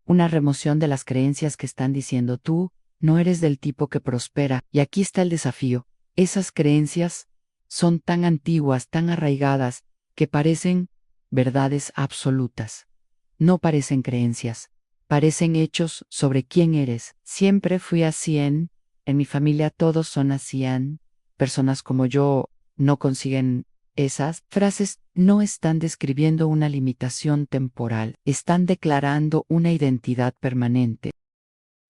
una remoción de las creencias que están diciendo tú no eres del tipo que prospera. Y aquí está el desafío. Esas creencias son tan antiguas, tan arraigadas, que parecen verdades absolutas. No parecen creencias, parecen hechos sobre quién eres. Siempre fui así en mi familia todos son así personas como yo no consiguen. Esas frases no están describiendo una limitación temporal, están declarando una identidad permanente.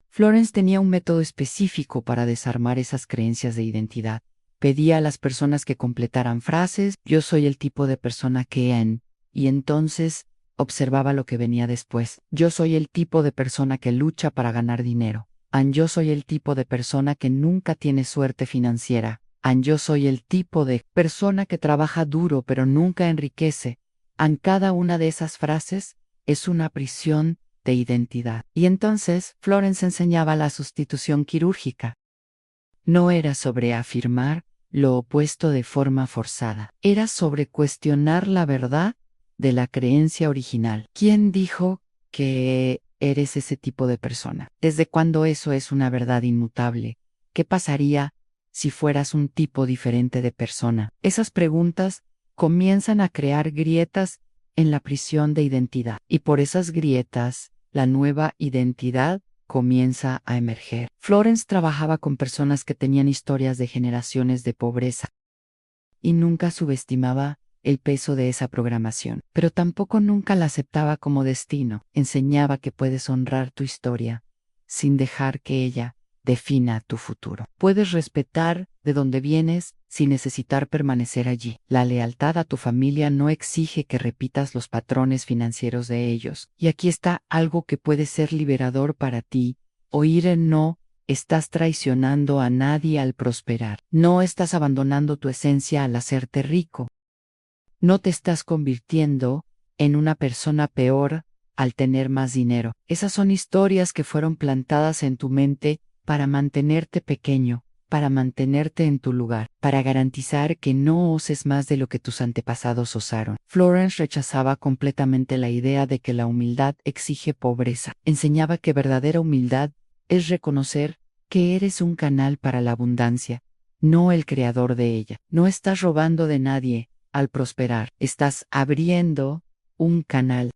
Florence tenía un método específico para desarmar esas creencias de identidad. Pedía a las personas que completaran frases, yo soy el tipo de persona que y entonces observaba lo que venía después. Yo soy el tipo de persona que lucha para ganar dinero. Yo soy el tipo de persona que nunca tiene suerte financiera. Yo soy el tipo de persona que trabaja duro pero nunca enriquece. Cada una de esas frases es una prisión de identidad. Y entonces Florence enseñaba la sustitución quirúrgica. No era sobre afirmar lo opuesto de forma forzada. Era sobre cuestionar la verdad de la creencia original. ¿Quién dijo que eres ese tipo de persona? ¿Desde cuándo eso es una verdad inmutable? ¿Qué pasaría si fueras un tipo diferente de persona? Esas preguntas comienzan a crear grietas en la prisión de identidad. Y por esas grietas, la nueva identidad comienza a emerger. Florence trabajaba con personas que tenían historias de generaciones de pobreza y nunca subestimaba el peso de esa programación, pero tampoco nunca la aceptaba como destino. Enseñaba que puedes honrar tu historia sin dejar que ella defina tu futuro. Puedes respetar de dónde vienes sin necesitar permanecer allí. La lealtad a tu familia no exige que repitas los patrones financieros de ellos. Y aquí está algo que puede ser liberador para ti. Oír el no. Estás traicionando a nadie al prosperar. No estás abandonando tu esencia al hacerte rico. No te estás convirtiendo en una persona peor al tener más dinero. Esas son historias que fueron plantadas en tu mente para mantenerte pequeño, para mantenerte en tu lugar, para garantizar que no oses más de lo que tus antepasados osaron. Florence rechazaba completamente la idea de que la humildad exige pobreza. Enseñaba que verdadera humildad es reconocer que eres un canal para la abundancia, no el creador de ella. No estás robando de nadie al prosperar, estás abriendo un canal.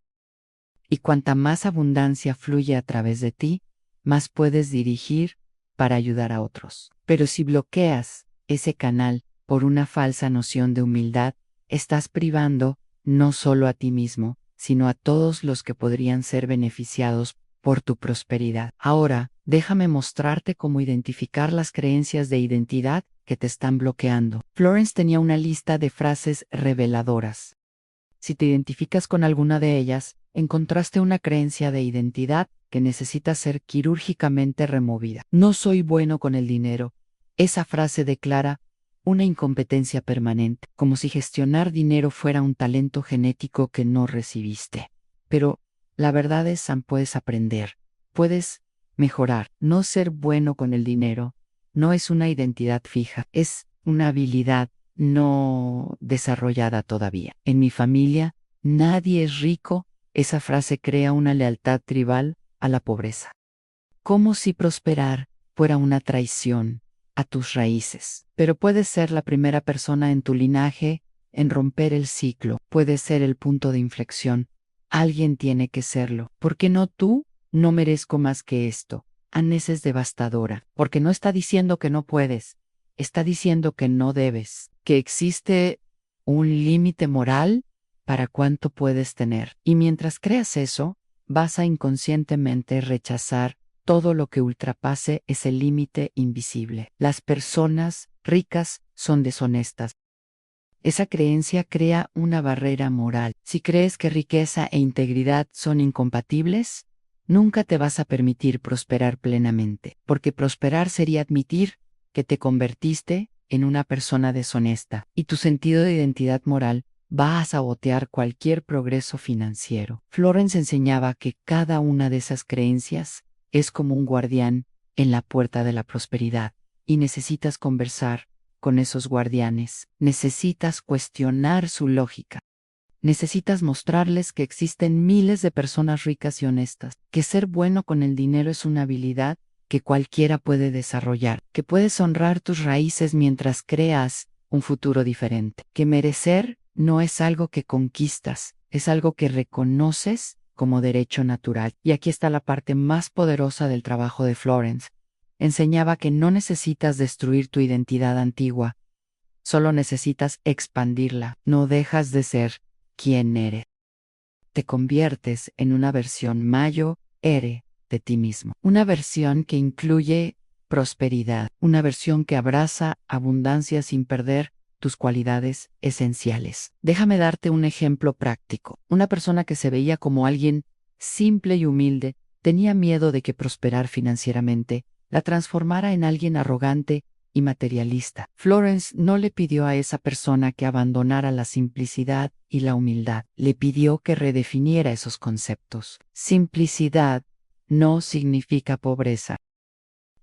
Y cuanta más abundancia fluye a través de ti, más puedes dirigir para ayudar a otros. Pero si bloqueas ese canal por una falsa noción de humildad, estás privando no solo a ti mismo, sino a todos los que podrían ser beneficiados por tu prosperidad. Ahora, déjame mostrarte cómo identificar las creencias de identidad que te están bloqueando. Florence tenía una lista de frases reveladoras. Si te identificas con alguna de ellas, encontraste una creencia de identidad que necesita ser quirúrgicamente removida. No soy bueno con el dinero. Esa frase declara una incompetencia permanente, como si gestionar dinero fuera un talento genético que no recibiste. Pero la verdad es que puedes aprender, puedes mejorar. No ser bueno con el dinero no es una identidad fija, es una habilidad no desarrollada todavía. En mi familia, nadie es rico. Esa frase crea una lealtad tribal a la pobreza. Como si prosperar fuera una traición a tus raíces. Pero puedes ser la primera persona en tu linaje en romper el ciclo. Puedes ser el punto de inflexión. Alguien tiene que serlo. ¿Por qué no tú? No merezco más que esto. Anés es devastadora, porque no está diciendo que no puedes. Está diciendo que no debes, que existe un límite moral para cuánto puedes tener. Y mientras creas eso, vas a inconscientemente rechazar todo lo que ultrapase ese límite invisible. Las personas ricas son deshonestas. Esa creencia crea una barrera moral. Si crees que riqueza e integridad son incompatibles, nunca te vas a permitir prosperar plenamente, porque prosperar sería admitir que te convertiste en una persona deshonesta y tu sentido de identidad moral va a sabotear cualquier progreso financiero. Florence enseñaba que cada una de esas creencias es como un guardián en la puerta de la prosperidad y necesitas conversar con esos guardianes, necesitas cuestionar su lógica. Necesitas mostrarles que existen miles de personas ricas y honestas, que ser bueno con el dinero es una habilidad que cualquiera puede desarrollar, que puedes honrar tus raíces mientras creas un futuro diferente, que merecer no es algo que conquistas, es algo que reconoces como derecho natural. Y aquí está la parte más poderosa del trabajo de Florence. Enseñaba que no necesitas destruir tu identidad antigua, solo necesitas expandirla, no dejas de ser quién eres. Te conviertes en una versión mayor de ti mismo. Una versión que incluye prosperidad. Una versión que abraza abundancia sin perder tus cualidades esenciales. Déjame darte un ejemplo práctico. Una persona que se veía como alguien simple y humilde tenía miedo de que prosperar financieramente la transformara en alguien arrogante y materialista. Florence no le pidió a esa persona que abandonara la simplicidad y la humildad, le pidió que redefiniera esos conceptos. Simplicidad no significa pobreza,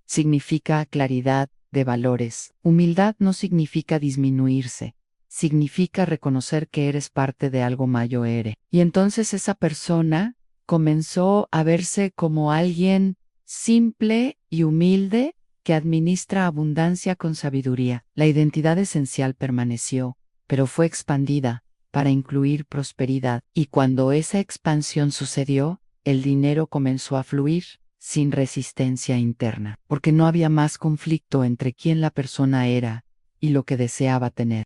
significa claridad de valores. Humildad no significa disminuirse, significa reconocer que eres parte de algo mayor. Y entonces esa persona comenzó a verse como alguien simple y humilde que administra abundancia con sabiduría. La identidad esencial permaneció, pero fue expandida para incluir prosperidad. Y cuando esa expansión sucedió, el dinero comenzó a fluir sin resistencia interna, porque no había más conflicto entre quién la persona era y lo que deseaba tener.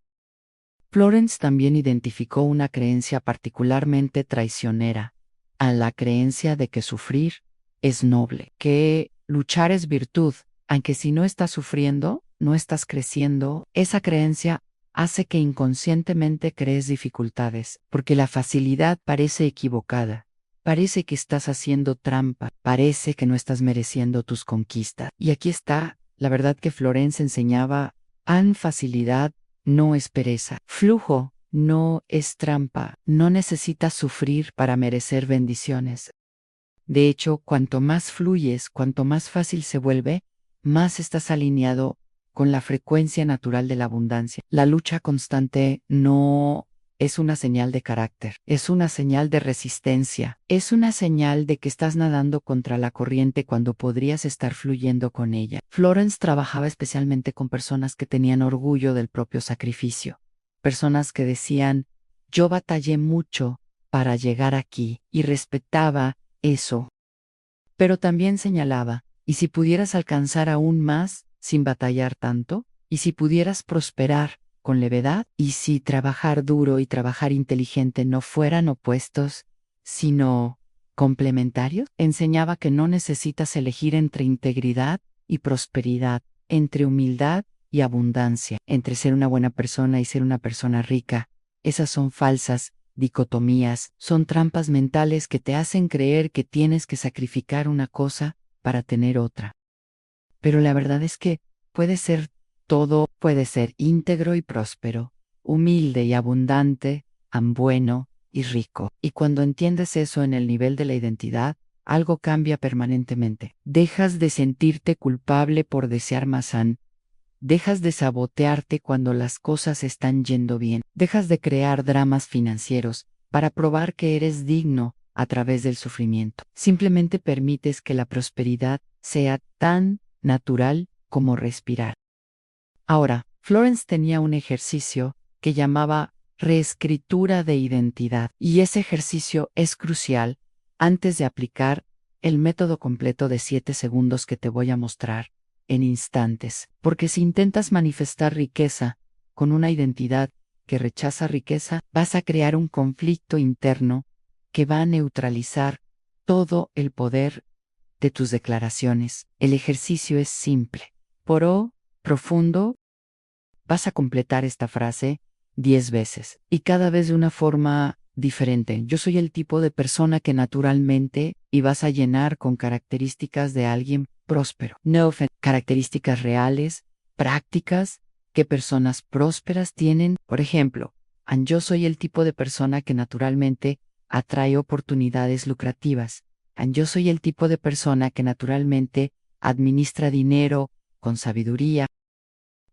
Florence también identificó una creencia particularmente traicionera, a la creencia de que sufrir es noble, que luchar es virtud, aunque si no estás sufriendo, no estás creciendo. Esa creencia hace que inconscientemente crees dificultades, porque la facilidad parece equivocada. Parece que estás haciendo trampa, parece que no estás mereciendo tus conquistas. Y aquí está, la verdad que Florence enseñaba, facilidad no es pereza, flujo no es trampa, no necesitas sufrir para merecer bendiciones. De hecho, cuanto más fluyes, cuanto más fácil se vuelve, más estás alineado con la frecuencia natural de la abundancia. La lucha constante no es una señal de carácter, es una señal de resistencia, es una señal de que estás nadando contra la corriente cuando podrías estar fluyendo con ella. Florence trabajaba especialmente con personas que tenían orgullo del propio sacrificio, personas que decían, yo batallé mucho para llegar aquí, y respetaba eso. Pero también señalaba, ¿y si pudieras alcanzar aún más sin batallar tanto? ¿Y si pudieras prosperar con levedad? ¿Y si trabajar duro y trabajar inteligente no fueran opuestos, sino complementarios? Enseñaba que no necesitas elegir entre integridad y prosperidad, entre humildad y abundancia, entre ser una buena persona y ser una persona rica. Esas son falsas dicotomías, son trampas mentales que te hacen creer que tienes que sacrificar una cosa para tener otra. Pero la verdad es que puede ser todo, puede ser íntegro y próspero, humilde y abundante, bueno y rico. Y cuando entiendes eso en el nivel de la identidad, algo cambia permanentemente. Dejas de sentirte culpable por desear más. Dejas de sabotearte cuando las cosas están yendo bien. Dejas de crear dramas financieros para probar que eres digno a través del sufrimiento. Simplemente permites que la prosperidad sea tan natural como respirar. Ahora, Florence tenía un ejercicio que llamaba reescritura de identidad, y ese ejercicio es crucial antes de aplicar el método completo de 7 segundos que te voy a mostrar en instantes, porque si intentas manifestar riqueza con una identidad que rechaza riqueza, vas a crear un conflicto interno que va a neutralizar todo el poder de tus declaraciones. El ejercicio es simple. Profundo, vas a completar esta frase 10 veces y cada vez de una forma diferente. Yo soy el tipo de persona que naturalmente y vas a llenar con características de alguien próspero. No características reales, prácticas, que personas prósperas tienen. Por ejemplo, yo soy el tipo de persona que naturalmente atrae oportunidades lucrativas. Yo soy el tipo de persona que naturalmente administra dinero con sabiduría.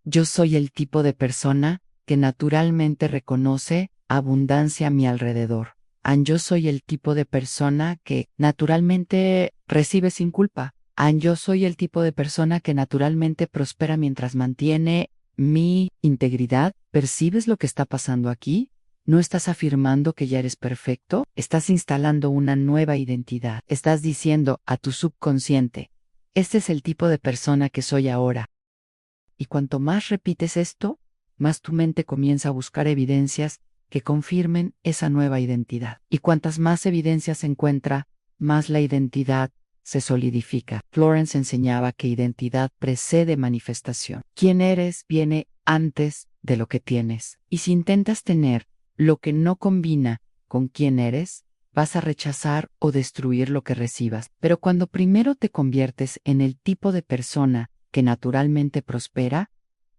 Yo soy el tipo de persona que naturalmente reconoce abundancia a mi alrededor. Yo soy el tipo de persona que naturalmente recibe sin culpa. Yo soy el tipo de persona que naturalmente prospera mientras mantiene mi integridad. ¿Percibes lo que está pasando aquí? No estás afirmando que ya eres perfecto, estás instalando una nueva identidad. Estás diciendo a tu subconsciente, este es el tipo de persona que soy ahora. Y cuanto más repites esto, más tu mente comienza a buscar evidencias que confirmen esa nueva identidad. Y cuantas más evidencias encuentra, más la identidad se solidifica. Florence enseñaba que identidad precede manifestación. Quién eres viene antes de lo que tienes. Y si intentas tener lo que no combina con quién eres, vas a rechazar o destruir lo que recibas. Pero cuando primero te conviertes en el tipo de persona que naturalmente prospera,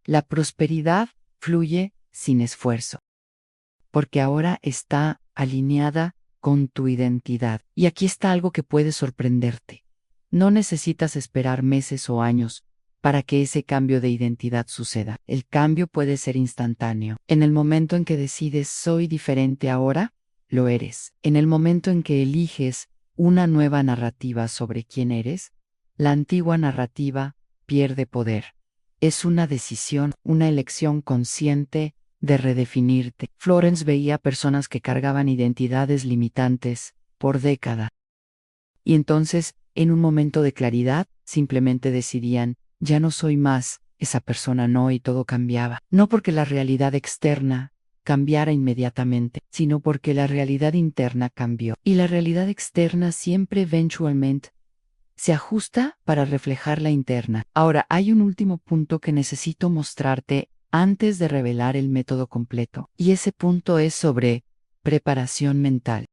la prosperidad fluye sin esfuerzo, porque ahora está alineada con tu identidad. Y aquí está algo que puede sorprenderte. No necesitas esperar meses o años para que ese cambio de identidad suceda. El cambio puede ser instantáneo. En el momento en que decides soy diferente ahora, lo eres. En el momento en que eliges una nueva narrativa sobre quién eres, la antigua narrativa pierde poder. Es una decisión, una elección consciente de redefinirte. Florence veía personas que cargaban identidades limitantes por década. Y entonces, en un momento de claridad, simplemente decidían, ya no soy más esa persona, no, y todo cambiaba. No porque la realidad externa cambiara inmediatamente, sino porque la realidad interna cambió. Y la realidad externa siempre eventualmente se ajusta para reflejar la interna. Ahora, hay un último punto que necesito mostrarte antes de revelar el método completo, y ese punto es sobre preparación mental.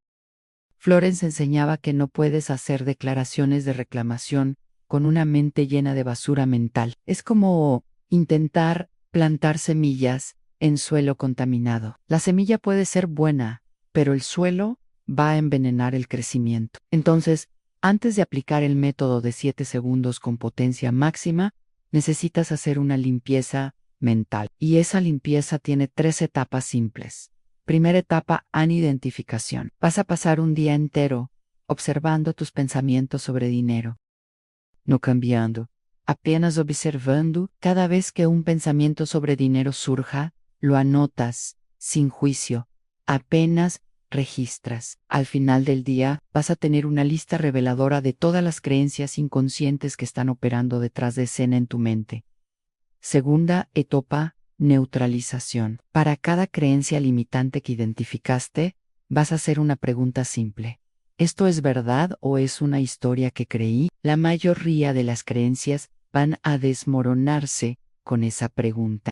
Florence enseñaba que no puedes hacer declaraciones de reclamación con una mente llena de basura mental. Es como intentar plantar semillas en suelo contaminado. La semilla puede ser buena, pero el suelo va a envenenar el crecimiento. Entonces, antes de aplicar el método de 7 segundos con potencia máxima, necesitas hacer una limpieza mental. Y esa limpieza tiene 3 etapas simples. Primera etapa, identificación. Vas a pasar un día entero observando tus pensamientos sobre dinero. No cambiando, apenas observando. Cada vez que un pensamiento sobre dinero surja, lo anotas, sin juicio, apenas registras. Al final del día, vas a tener una lista reveladora de todas las creencias inconscientes que están operando detrás de escena en tu mente. Segunda etapa, neutralización. Para cada creencia limitante que identificaste, vas a hacer una pregunta simple. ¿Esto es verdad o es una historia que creí? La mayoría de las creencias van a desmoronarse con esa pregunta.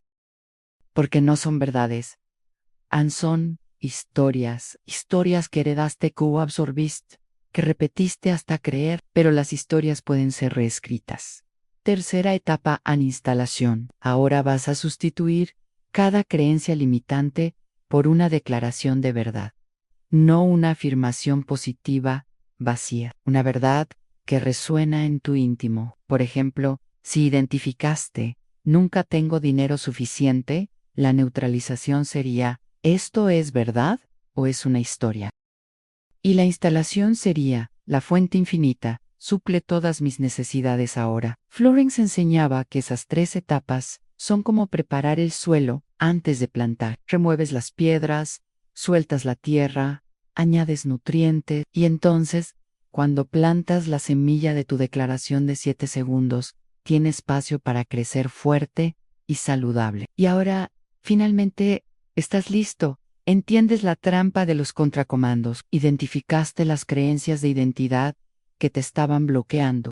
Porque no son verdades. Son historias que heredaste, que absorbiste, que repetiste hasta creer, pero las historias pueden ser reescritas. Tercera etapa, instalación. Ahora vas a sustituir cada creencia limitante por una declaración de verdad. No una afirmación positiva, vacía. Una verdad que resuena en tu íntimo. Por ejemplo, si identificaste, nunca tengo dinero suficiente, la neutralización sería, ¿esto es verdad o es una historia? Y la instalación sería, la fuente infinita suple todas mis necesidades ahora. Florence enseñaba que esas 3 etapas son como preparar el suelo antes de plantar. Remueves las piedras, sueltas la tierra, añades nutrientes y entonces, cuando plantas la semilla de tu declaración de 7 segundos, tiene espacio para crecer fuerte y saludable. Y ahora, finalmente, estás listo. Entiendes la trampa de los contracomandos. Identificaste las creencias de identidad que te estaban bloqueando.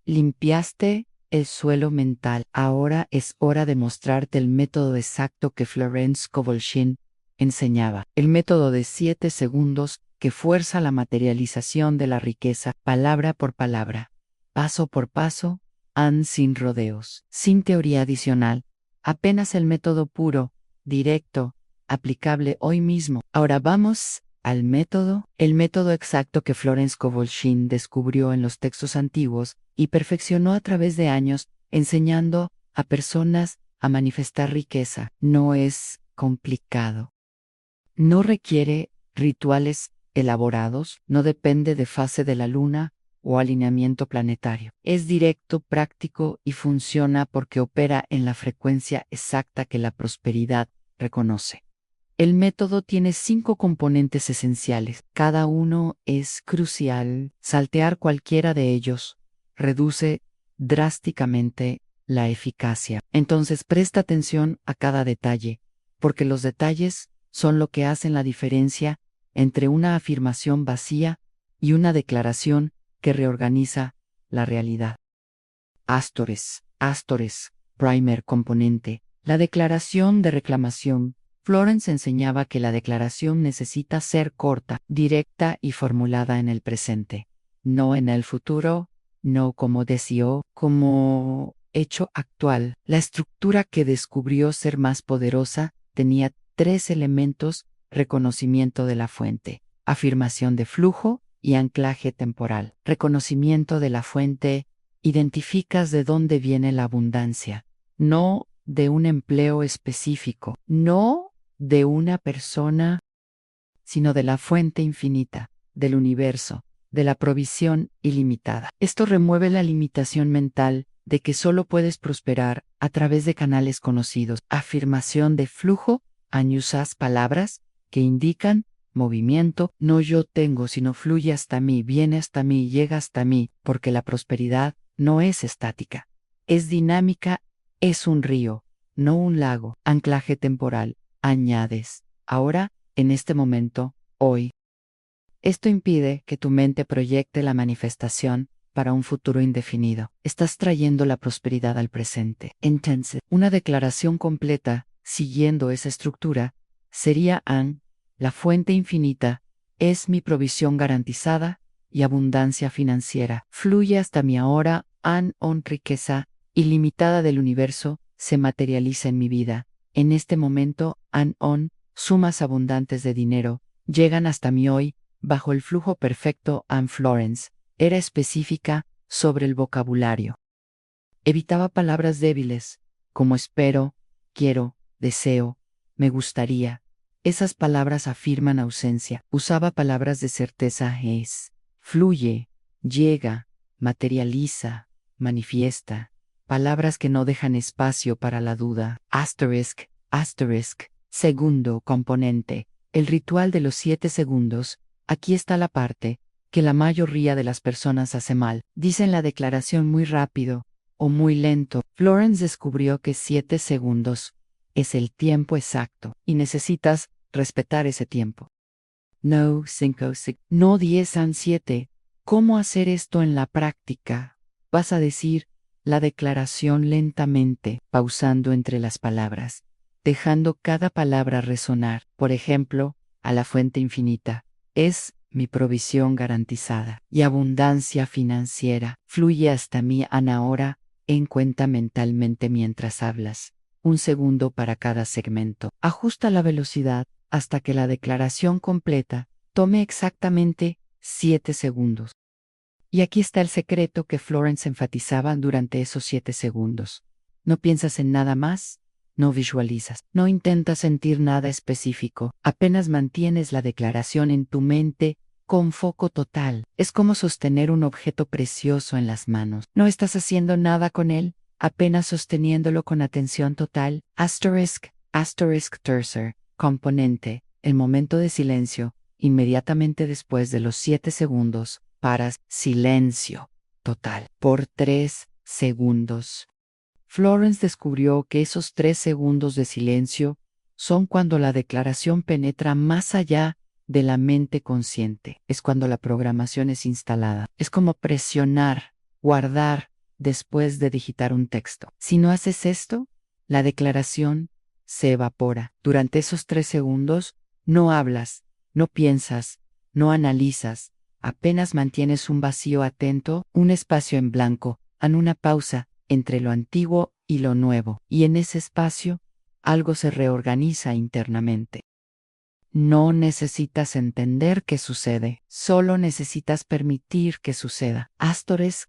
Limpiaste el suelo mental. Ahora es hora de mostrarte el método exacto que Florence Scovel Shinn enseñaba el método de 7 segundos que fuerza la materialización de la riqueza, palabra por palabra, paso por paso, sin rodeos, sin teoría adicional, apenas el método puro, directo, aplicable hoy mismo. Ahora vamos al método, el método exacto que Florence Scovel Shinn descubrió en los textos antiguos y perfeccionó a través de años, enseñando a personas a manifestar riqueza. No es complicado. No requiere rituales elaborados, no depende de fase de la luna o alineamiento planetario. Es directo, práctico y funciona porque opera en la frecuencia exacta que la prosperidad reconoce. El método tiene 5 componentes esenciales. Cada uno es crucial. Saltear cualquiera de ellos reduce drásticamente la eficacia. Entonces presta atención a cada detalle, porque los detalles son lo que hacen la diferencia entre una afirmación vacía y una declaración que reorganiza la realidad. Astores, primer componente. La declaración de reclamación. Florence enseñaba que la declaración necesita ser corta, directa y formulada en el presente, no en el futuro, no como deseo, como hecho actual. La estructura que descubrió ser más poderosa tenía 3 elementos: reconocimiento de la fuente, afirmación de flujo y anclaje temporal. Reconocimiento de la fuente: identificas de dónde viene la abundancia, no de un empleo específico, no de una persona, sino de la fuente infinita, del universo, de la provisión ilimitada. Esto remueve la limitación mental de que solo puedes prosperar a través de canales conocidos. Afirmación de flujo: usas palabras que indican movimiento, no yo tengo, sino fluye hasta mí, viene hasta mí, llega hasta mí, porque la prosperidad no es estática, es dinámica, es un río, no un lago. Anclaje temporal: añades, ahora, en este momento, hoy. Esto impide que tu mente proyecte la manifestación para un futuro indefinido. Estás trayendo la prosperidad al presente. Entonces, una declaración completa, siguiendo esa estructura, sería la fuente infinita es mi provisión garantizada y abundancia financiera. Fluye hasta mi ahora, riqueza ilimitada del universo se materializa en mi vida. En este momento, sumas abundantes de dinero llegan hasta mí hoy, bajo el flujo perfecto. Florence era específica sobre el vocabulario. Evitaba palabras débiles, como espero, quiero, deseo, me gustaría. Esas palabras afirman ausencia. Usaba palabras de certeza: es, fluye, llega, materializa, manifiesta. Palabras que no dejan espacio para la duda. Asterisk. Segundo componente. El ritual de los 7 segundos. Aquí está la parte que la mayoría de las personas hace mal. Dicen la declaración muy rápido o muy lento. Florence descubrió que 7 segundos es el tiempo exacto y necesitas respetar ese tiempo. No 5, no 10, 7. ¿Cómo hacer esto en la práctica? Vas a decir la declaración lentamente, pausando entre las palabras, dejando cada palabra resonar. Por ejemplo, a la fuente infinita. Es mi provisión garantizada y abundancia financiera. Fluye hasta mí ahora, en cuenta mentalmente mientras hablas. 1 segundo para cada segmento. Ajusta la velocidad hasta que la declaración completa tome exactamente 7 segundos. Y aquí está el secreto que Florence enfatizaba durante esos 7 segundos. No piensas en nada más, no visualizas, no intentas sentir nada específico, apenas mantienes la declaración en tu mente con foco total. Es como sostener un objeto precioso en las manos. No estás haciendo nada con él, apenas sosteniéndolo con atención total. Tercer componente. El momento de silencio, inmediatamente después de los 7 segundos. Paras, silencio total, por 3 segundos. Florence descubrió que esos 3 segundos de silencio son cuando la declaración penetra más allá de la mente consciente. Es cuando la programación es instalada. Es como presionar, guardar, después de digitar un texto. Si no haces esto, la declaración se evapora. Durante esos 3 segundos, no hablas, no piensas, no analizas, apenas mantienes un vacío atento, un espacio en blanco, en una pausa entre lo antiguo y lo nuevo, y en ese espacio, algo se reorganiza internamente. No necesitas entender qué sucede, solo necesitas permitir que suceda. Astores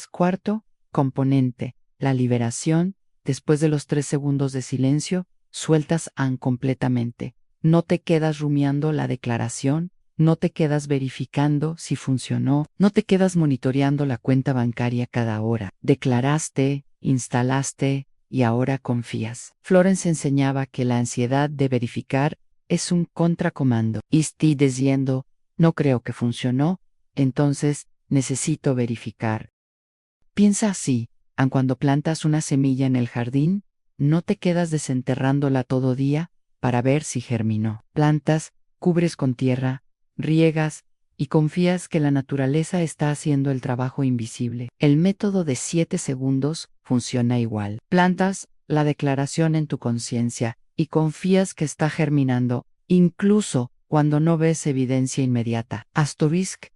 cuarto componente, la liberación. Después de los 3 segundos de silencio, sueltas completamente. No te quedas rumiando la declaración, no te quedas verificando si funcionó, no te quedas monitoreando la cuenta bancaria cada hora. Declaraste, instalaste y ahora confías. Florence enseñaba que la ansiedad de verificar es un contracomando. Y estoy diciendo, no creo que funcionó, entonces necesito verificar. Piensa así, aun cuando plantas una semilla en el jardín, no te quedas desenterrándola todo día para ver si germinó. Plantas, cubres con tierra, riegas y confías que la naturaleza está haciendo el trabajo invisible. El método de 7 segundos funciona igual. Plantas la declaración en tu conciencia y confías que está germinando, incluso cuando no ves evidencia inmediata. Asterisk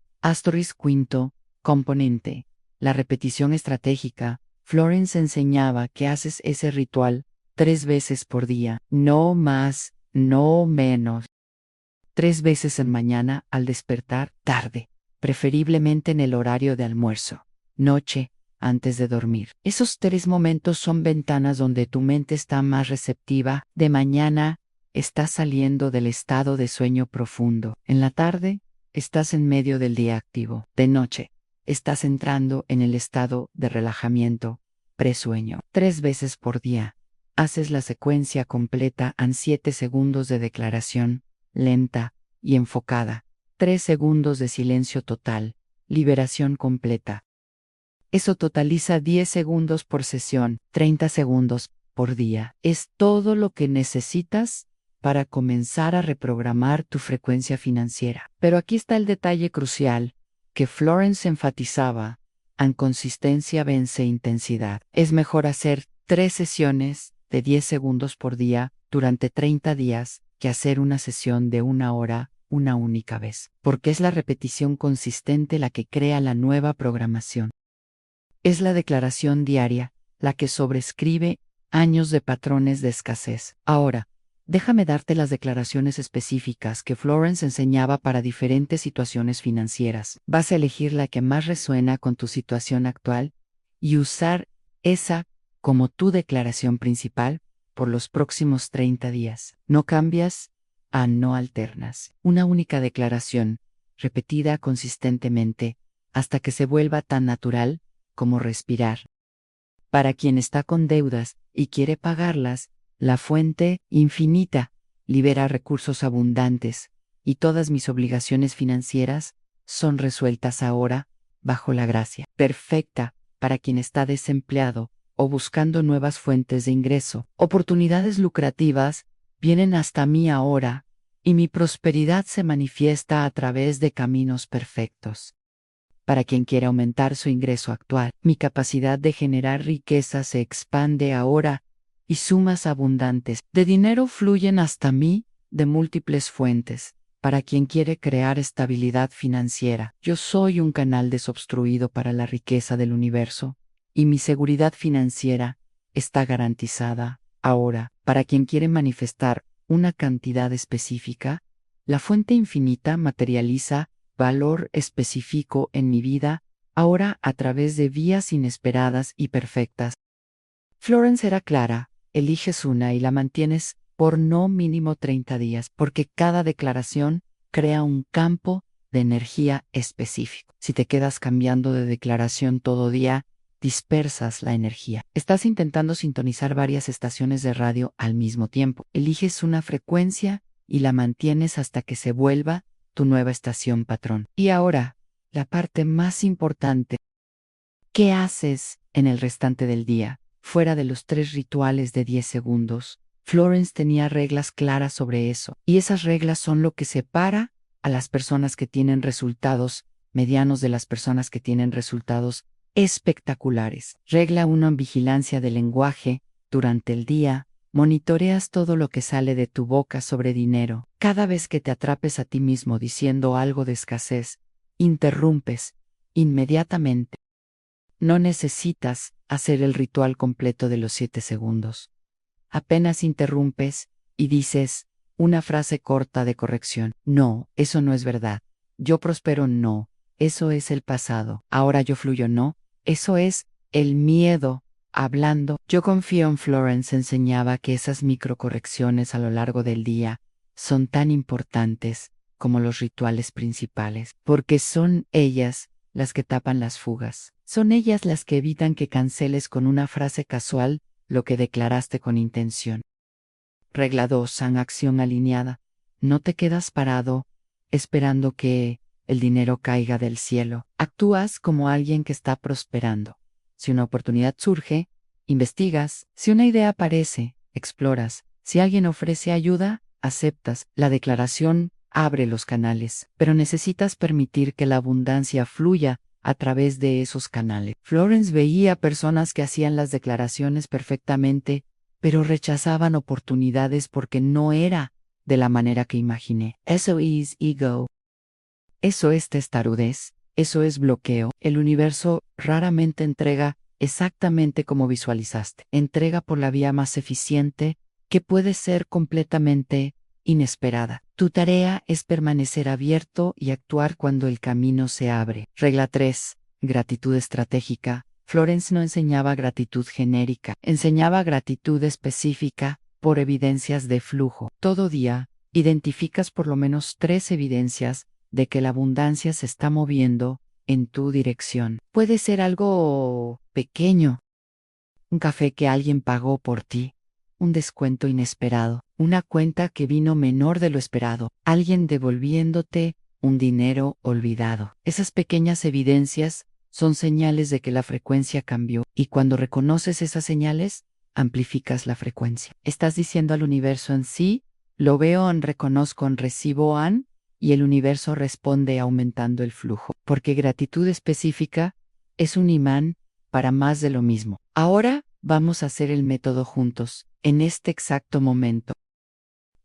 quinto componente. La repetición estratégica. Florence enseñaba que haces ese ritual 3 veces por día, no más, no menos. 3 veces en mañana al despertar, tarde, preferiblemente en el horario de almuerzo, noche, antes de dormir. Esos 3 momentos son ventanas donde tu mente está más receptiva. De mañana, estás saliendo del estado de sueño profundo. En la tarde, estás en medio del día activo. De noche, estás entrando en el estado de relajamiento, presueño. 3 veces por día. Haces la secuencia completa en 7 segundos de declaración, lenta y enfocada. 3 segundos de silencio total, liberación completa. Eso totaliza 10 segundos por sesión, 30 segundos por día. Es todo lo que necesitas para comenzar a reprogramar tu frecuencia financiera. Pero aquí está el detalle crucial que Florence enfatizaba: consistencia vence intensidad. Es mejor hacer 3 sesiones de 10 segundos por día durante 30 días que hacer una sesión de 1 hora una única vez, porque es la repetición consistente la que crea la nueva programación. Es la declaración diaria la que sobrescribe años de patrones de escasez. Ahora, déjame darte las declaraciones específicas que Florence enseñaba para diferentes situaciones financieras. Vas a elegir la que más resuena con tu situación actual y usar esa como tu declaración principal por los próximos 30 días. No cambias, no alternas. Una única declaración, repetida consistentemente, hasta que se vuelva tan natural como respirar. Para quien está con deudas y quiere pagarlas, la fuente infinita libera recursos abundantes, y todas mis obligaciones financieras son resueltas ahora, bajo la gracia. Perfecta para quien está desempleado o buscando nuevas fuentes de ingreso. Oportunidades lucrativas vienen hasta mí ahora, y mi prosperidad se manifiesta a través de caminos perfectos. Para quien quiere aumentar su ingreso actual, mi capacidad de generar riqueza se expande ahora, y sumas abundantes de dinero fluyen hasta mí de múltiples fuentes. Para quien quiere crear estabilidad financiera, yo soy un canal desobstruido para la riqueza del universo, y mi seguridad financiera está garantizada ahora. Para quien quiere manifestar una cantidad específica, la fuente infinita materializa valor específico en mi vida, ahora a través de vías inesperadas y perfectas. Florence era clara: eliges una y la mantienes por no mínimo 30 días, porque cada declaración crea un campo de energía específico. Si te quedas cambiando de declaración todo día, dispersas la energía. Estás intentando sintonizar varias estaciones de radio al mismo tiempo. Eliges una frecuencia y la mantienes hasta que se vuelva tu nueva estación patrón. Y ahora, la parte más importante. ¿Qué haces en el restante del día? Fuera de los 3 rituales de 10 segundos, Florence tenía reglas claras sobre eso. Y esas reglas son lo que separa a las personas que tienen resultados medianos de las personas que tienen resultados espectaculares. Regla 1: vigilancia del lenguaje. Durante el día, Monitoreas todo lo que sale de tu boca sobre dinero. Cada vez que te atrapes a ti mismo diciendo algo de escasez, interrumpes inmediatamente. No necesitas hacer el ritual completo de los 7 segundos. Apenas interrumpes y dices una frase corta de corrección. No, eso no es verdad. Yo prospero, no. Eso es el pasado. Ahora yo fluyo, no. Eso es el miedo hablando. Yo confío en Florence enseñaba que esas microcorrecciones a lo largo del día son tan importantes como los rituales principales, porque son ellas las que tapan las fugas. Son ellas las que evitan que canceles con una frase casual lo que declaraste con intención. Regla 2. En acción alineada. No te quedas parado esperando que el dinero caiga del cielo. Actúas como alguien que está prosperando. Si una oportunidad surge, investigas. Si una idea aparece, exploras. Si alguien ofrece ayuda, aceptas. La declaración abre los canales, pero necesitas permitir que la abundancia fluya a través de esos canales. Florence veía personas que hacían las declaraciones perfectamente, pero rechazaban oportunidades porque no era de la manera que imaginé. Eso es ego. Eso es testarudez. Eso es bloqueo. El universo raramente entrega exactamente como visualizaste. Entrega por la vía más eficiente, que puede ser completamente inesperada. Tu tarea es permanecer abierto y actuar cuando el camino se abre. Regla 3. Gratitud estratégica. Florence no enseñaba gratitud genérica, enseñaba gratitud específica por evidencias de flujo. Todo día, identificas por lo menos 3 evidencias de que la abundancia se está moviendo en tu dirección. Puede ser algo pequeño, un café que alguien pagó por ti, un descuento inesperado, una cuenta que vino menor de lo esperado, alguien devolviéndote un dinero olvidado. Esas pequeñas evidencias son señales de que la frecuencia cambió, y cuando reconoces esas señales, amplificas la frecuencia. Estás diciendo al universo en sí, lo veo, reconozco, recibo, y el universo responde aumentando el flujo, porque gratitud específica es un imán para más de lo mismo. Ahora vamos a hacer el método juntos, en este exacto momento.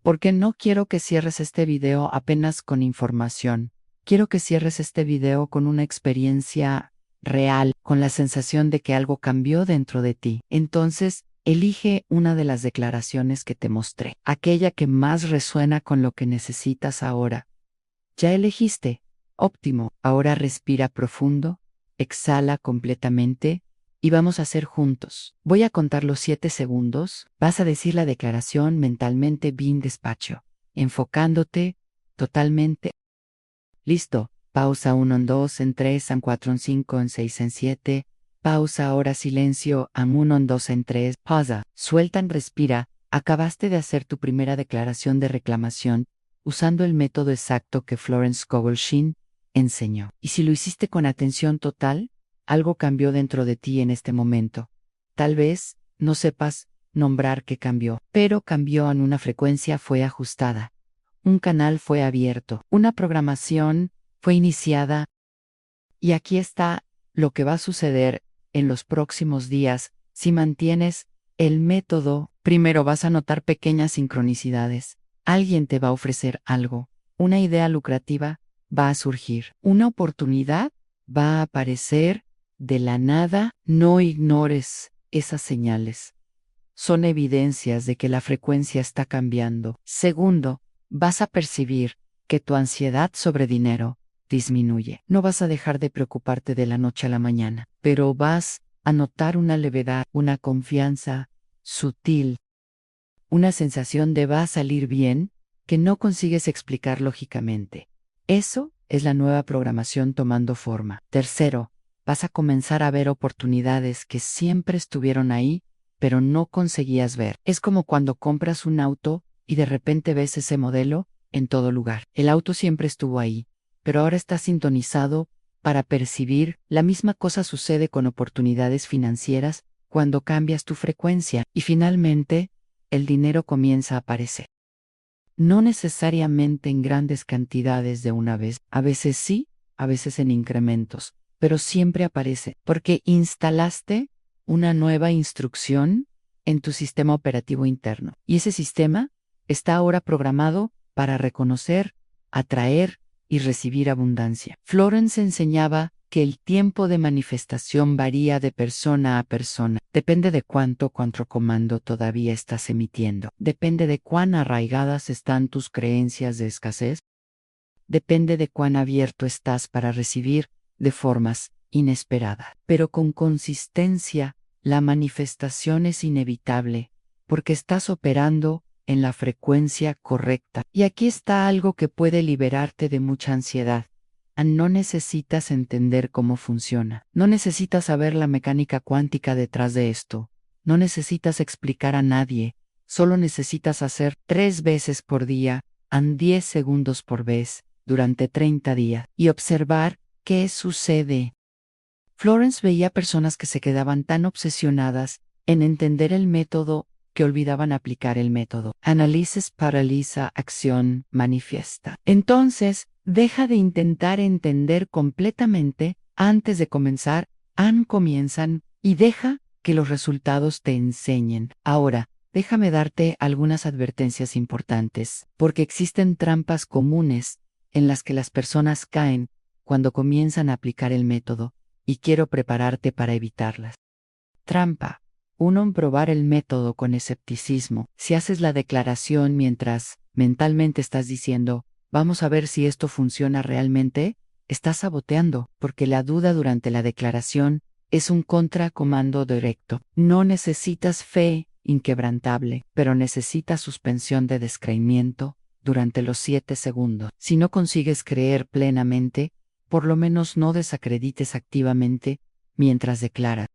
Porque no quiero que cierres este video apenas con información. Quiero que cierres este video con una experiencia real, con la sensación de que algo cambió dentro de ti. Entonces, elige una de las declaraciones que te mostré, aquella que más resuena con lo que necesitas ahora. Ya elegiste. Óptimo. Ahora respira profundo, exhala completamente y vamos a hacer juntos. Voy a contar los 7 segundos. Vas a decir la declaración mentalmente bien despacio, enfocándote totalmente. Listo. Pausa 1 en 2 en 3 en 4 en 5 en 6 en 7. Pausa ahora silencio en 1 en 2 en 3. Pausa. Suelta en respira. Acabaste de hacer tu primera declaración de reclamación usando el método exacto que Florence Scovel Shinn enseñó. Y si lo hiciste con atención total, algo cambió dentro de ti en este momento. Tal vez no sepas nombrar qué cambió, pero cambió en una frecuencia fue ajustada. Un canal fue abierto, una programación fue iniciada. Y aquí está lo que va a suceder en los próximos días si mantienes el método. Primero vas a notar pequeñas sincronicidades. Alguien te va a ofrecer algo. Una idea lucrativa va a surgir. Una oportunidad va a aparecer de la nada. No ignores esas señales. Son evidencias de que la frecuencia está cambiando. Segundo, vas a percibir que tu ansiedad sobre dinero disminuye. No vas a dejar de preocuparte de la noche a la mañana, pero vas a notar una levedad, una confianza sutil, una sensación de va a salir bien que no consigues explicar lógicamente. Eso es la nueva programación tomando forma. Tercero, vas a comenzar a ver oportunidades que siempre estuvieron ahí, pero no conseguías ver. Es como cuando compras un auto y de repente ves ese modelo en todo lugar. El auto siempre estuvo ahí, pero ahora está sintonizado para percibir. La misma cosa sucede con oportunidades financieras cuando cambias tu frecuencia y finalmente el dinero comienza a aparecer. No necesariamente en grandes cantidades de una vez, a veces sí, a veces en incrementos, pero siempre aparece porque instalaste una nueva instrucción en tu sistema operativo interno. Y ese sistema está ahora programado para reconocer, atraer y recibir abundancia. Florence enseñaba que el tiempo de manifestación varía de persona a persona. Depende de cuánto comando todavía estás emitiendo. Depende de cuán arraigadas están tus creencias de escasez. Depende de cuán abierto estás para recibir de formas inesperadas. Pero con consistencia, la manifestación es inevitable, porque estás operando en la frecuencia correcta. Y aquí está algo que puede liberarte de mucha ansiedad. No necesitas entender cómo funciona. No necesitas saber la mecánica cuántica detrás de esto. No necesitas explicar a nadie. Solo necesitas hacer 3 veces por día, en 10 segundos por vez, durante 30 días, y observar qué sucede. Florence veía personas que se quedaban tan obsesionadas en entender el método que olvidaban aplicar el método. Análisis paraliza, acción manifiesta. Entonces, deja de intentar entender completamente antes de comenzar, comienzan, y deja que los resultados te enseñen. Ahora, déjame darte algunas advertencias importantes, porque existen trampas comunes en las que las personas caen cuando comienzan a aplicar el método, y quiero prepararte para evitarlas. Trampa 1. Probar el método con escepticismo. Si haces la declaración mientras mentalmente estás diciendo, vamos a ver si esto funciona realmente, estás saboteando, porque la duda durante la declaración es un contracomando directo. No necesitas fe inquebrantable, pero necesitas suspensión de descreimiento durante los 7 segundos. Si no consigues creer plenamente, por lo menos no desacredites activamente mientras declaras.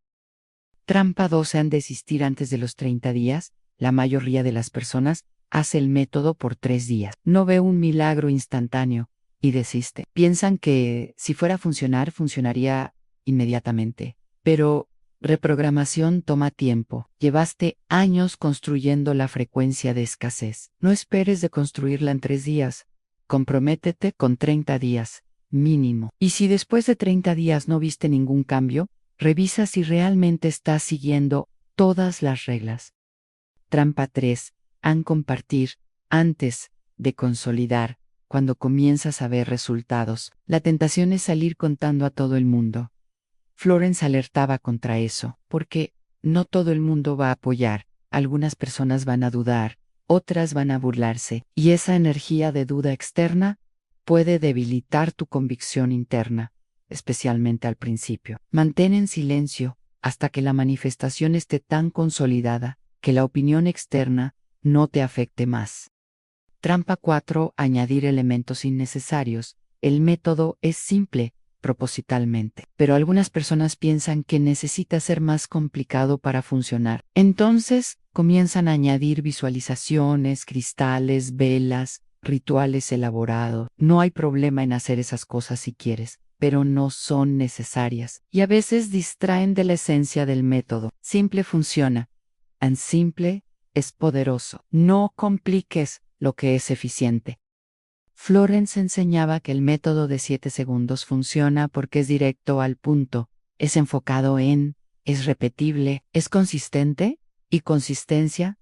Trampa 2. Desistir antes de los 30 días. La mayoría de las personas hace el método por 3 días. No ve un milagro instantáneo y desiste. Piensan que si fuera a funcionar, funcionaría inmediatamente. Pero reprogramación toma tiempo. Llevaste años construyendo la frecuencia de escasez. No esperes de construirla en 3 días. Comprométete con 30 días, mínimo. Y si después de 30 días no viste ningún cambio, revisa si realmente estás siguiendo todas las reglas. Trampa 3. Compartir antes de consolidar. Cuando comienzas a ver resultados, la tentación es salir contando a todo el mundo. Florence alertaba contra eso, porque no todo el mundo va a apoyar, algunas personas van a dudar, otras van a burlarse, y esa energía de duda externa puede debilitar tu convicción interna, especialmente al principio. Mantén en silencio hasta que la manifestación esté tan consolidada que la opinión externa no te afecte más. Trampa 4. Añadir elementos innecesarios. El método es simple, propositalmente, pero algunas personas piensan que necesita ser más complicado para funcionar. Entonces, comienzan a añadir visualizaciones, cristales, velas, rituales elaborados. No hay problema en hacer esas cosas si quieres, pero no son necesarias, y a veces distraen de la esencia del método. Simple funciona. And simple es poderoso. No compliques lo que es eficiente. Florence enseñaba que el método de 7 segundos funciona porque es directo al punto, es enfocado en, es repetible, es consistente, y consistencia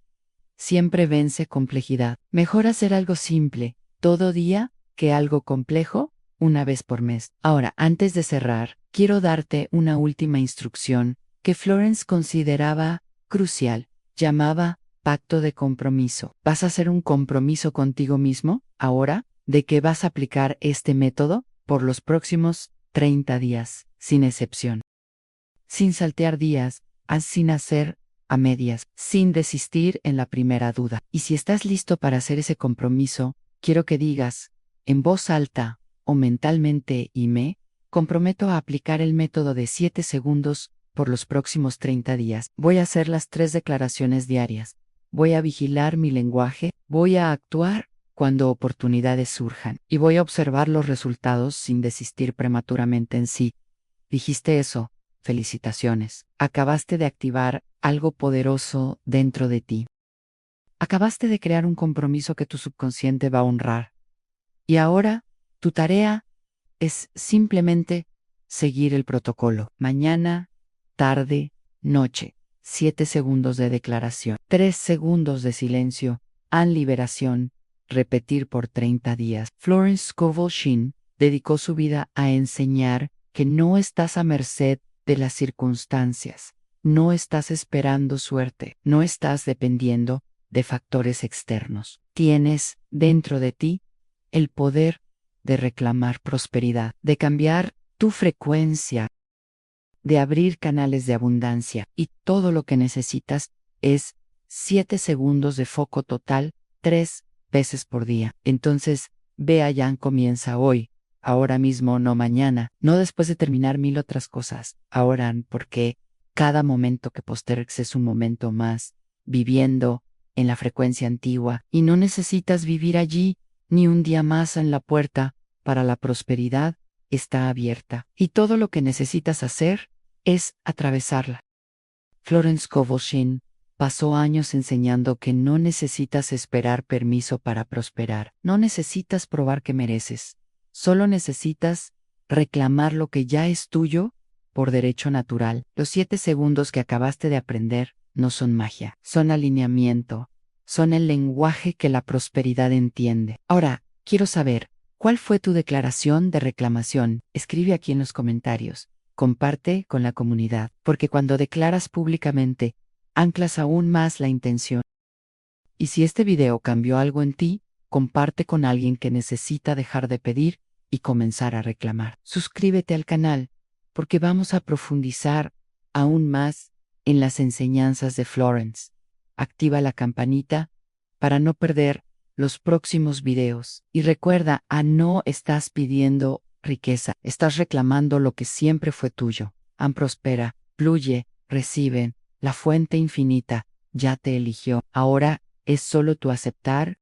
siempre vence complejidad. Mejor hacer algo simple todo día que algo complejo una vez por mes. Ahora, antes de cerrar, quiero darte una última instrucción que Florence consideraba crucial. Llamaba pacto de compromiso. ¿Vas a hacer un compromiso contigo mismo ahora de que vas a aplicar este método por los próximos 30 días, sin excepción? Sin saltear días, sin hacer a medias, sin desistir en la primera duda. Y si estás listo para hacer ese compromiso, quiero que digas, en voz alta o mentalmente, y me comprometo a aplicar el método de 7 segundos por los próximos 30 días. Voy a hacer las 3 declaraciones diarias. Voy a vigilar mi lenguaje. Voy a actuar cuando oportunidades surjan. Y voy a observar los resultados sin desistir prematuramente en sí. ¿Dijiste eso? Felicitaciones. Acabaste de activar algo poderoso dentro de ti. Acabaste de crear un compromiso que tu subconsciente va a honrar. Y ahora, tu tarea es simplemente seguir el protocolo. Mañana, tarde, noche. 7 segundos de declaración. 3 segundos de silencio. An liberación. Repetir por 30 días. Florence Scovel Shinn dedicó su vida a enseñar que no estás a merced de las circunstancias. No estás esperando suerte. No estás dependiendo de factores externos. Tienes dentro de ti el poder de reclamar prosperidad, de cambiar tu frecuencia, de abrir canales de abundancia, y todo lo que necesitas es 7 segundos de foco total 3 veces por día. Entonces, ve allá, comienza hoy, ahora mismo, no mañana, no después de terminar 1000 otras cosas. Ahora, porque cada momento que postergues es un momento más viviendo en la frecuencia antigua, y no necesitas vivir allí ni un día más. En la puerta para la prosperidad está abierta, y todo lo que necesitas hacer es atravesarla. Florence Scovel Shinn pasó años enseñando que no necesitas esperar permiso para prosperar. No necesitas probar que mereces. Solo necesitas reclamar lo que ya es tuyo por derecho natural. Los 7 segundos que acabaste de aprender no son magia, son alineamiento, son el lenguaje que la prosperidad entiende. Ahora, quiero saber, ¿cuál fue tu declaración de reclamación? Escribe aquí en los comentarios. Comparte con la comunidad, porque cuando declaras públicamente, anclas aún más la intención. Y si este video cambió algo en ti, comparte con alguien que necesita dejar de pedir y comenzar a reclamar. Suscríbete al canal, porque vamos a profundizar aún más en las enseñanzas de Florence. Activa la campanita para no perder los próximos videos. Y recuerda, no estás pidiendo riqueza, estás reclamando lo que siempre fue tuyo. Prospera, fluye, recibe. La fuente infinita ya te eligió. Ahora es solo tu aceptar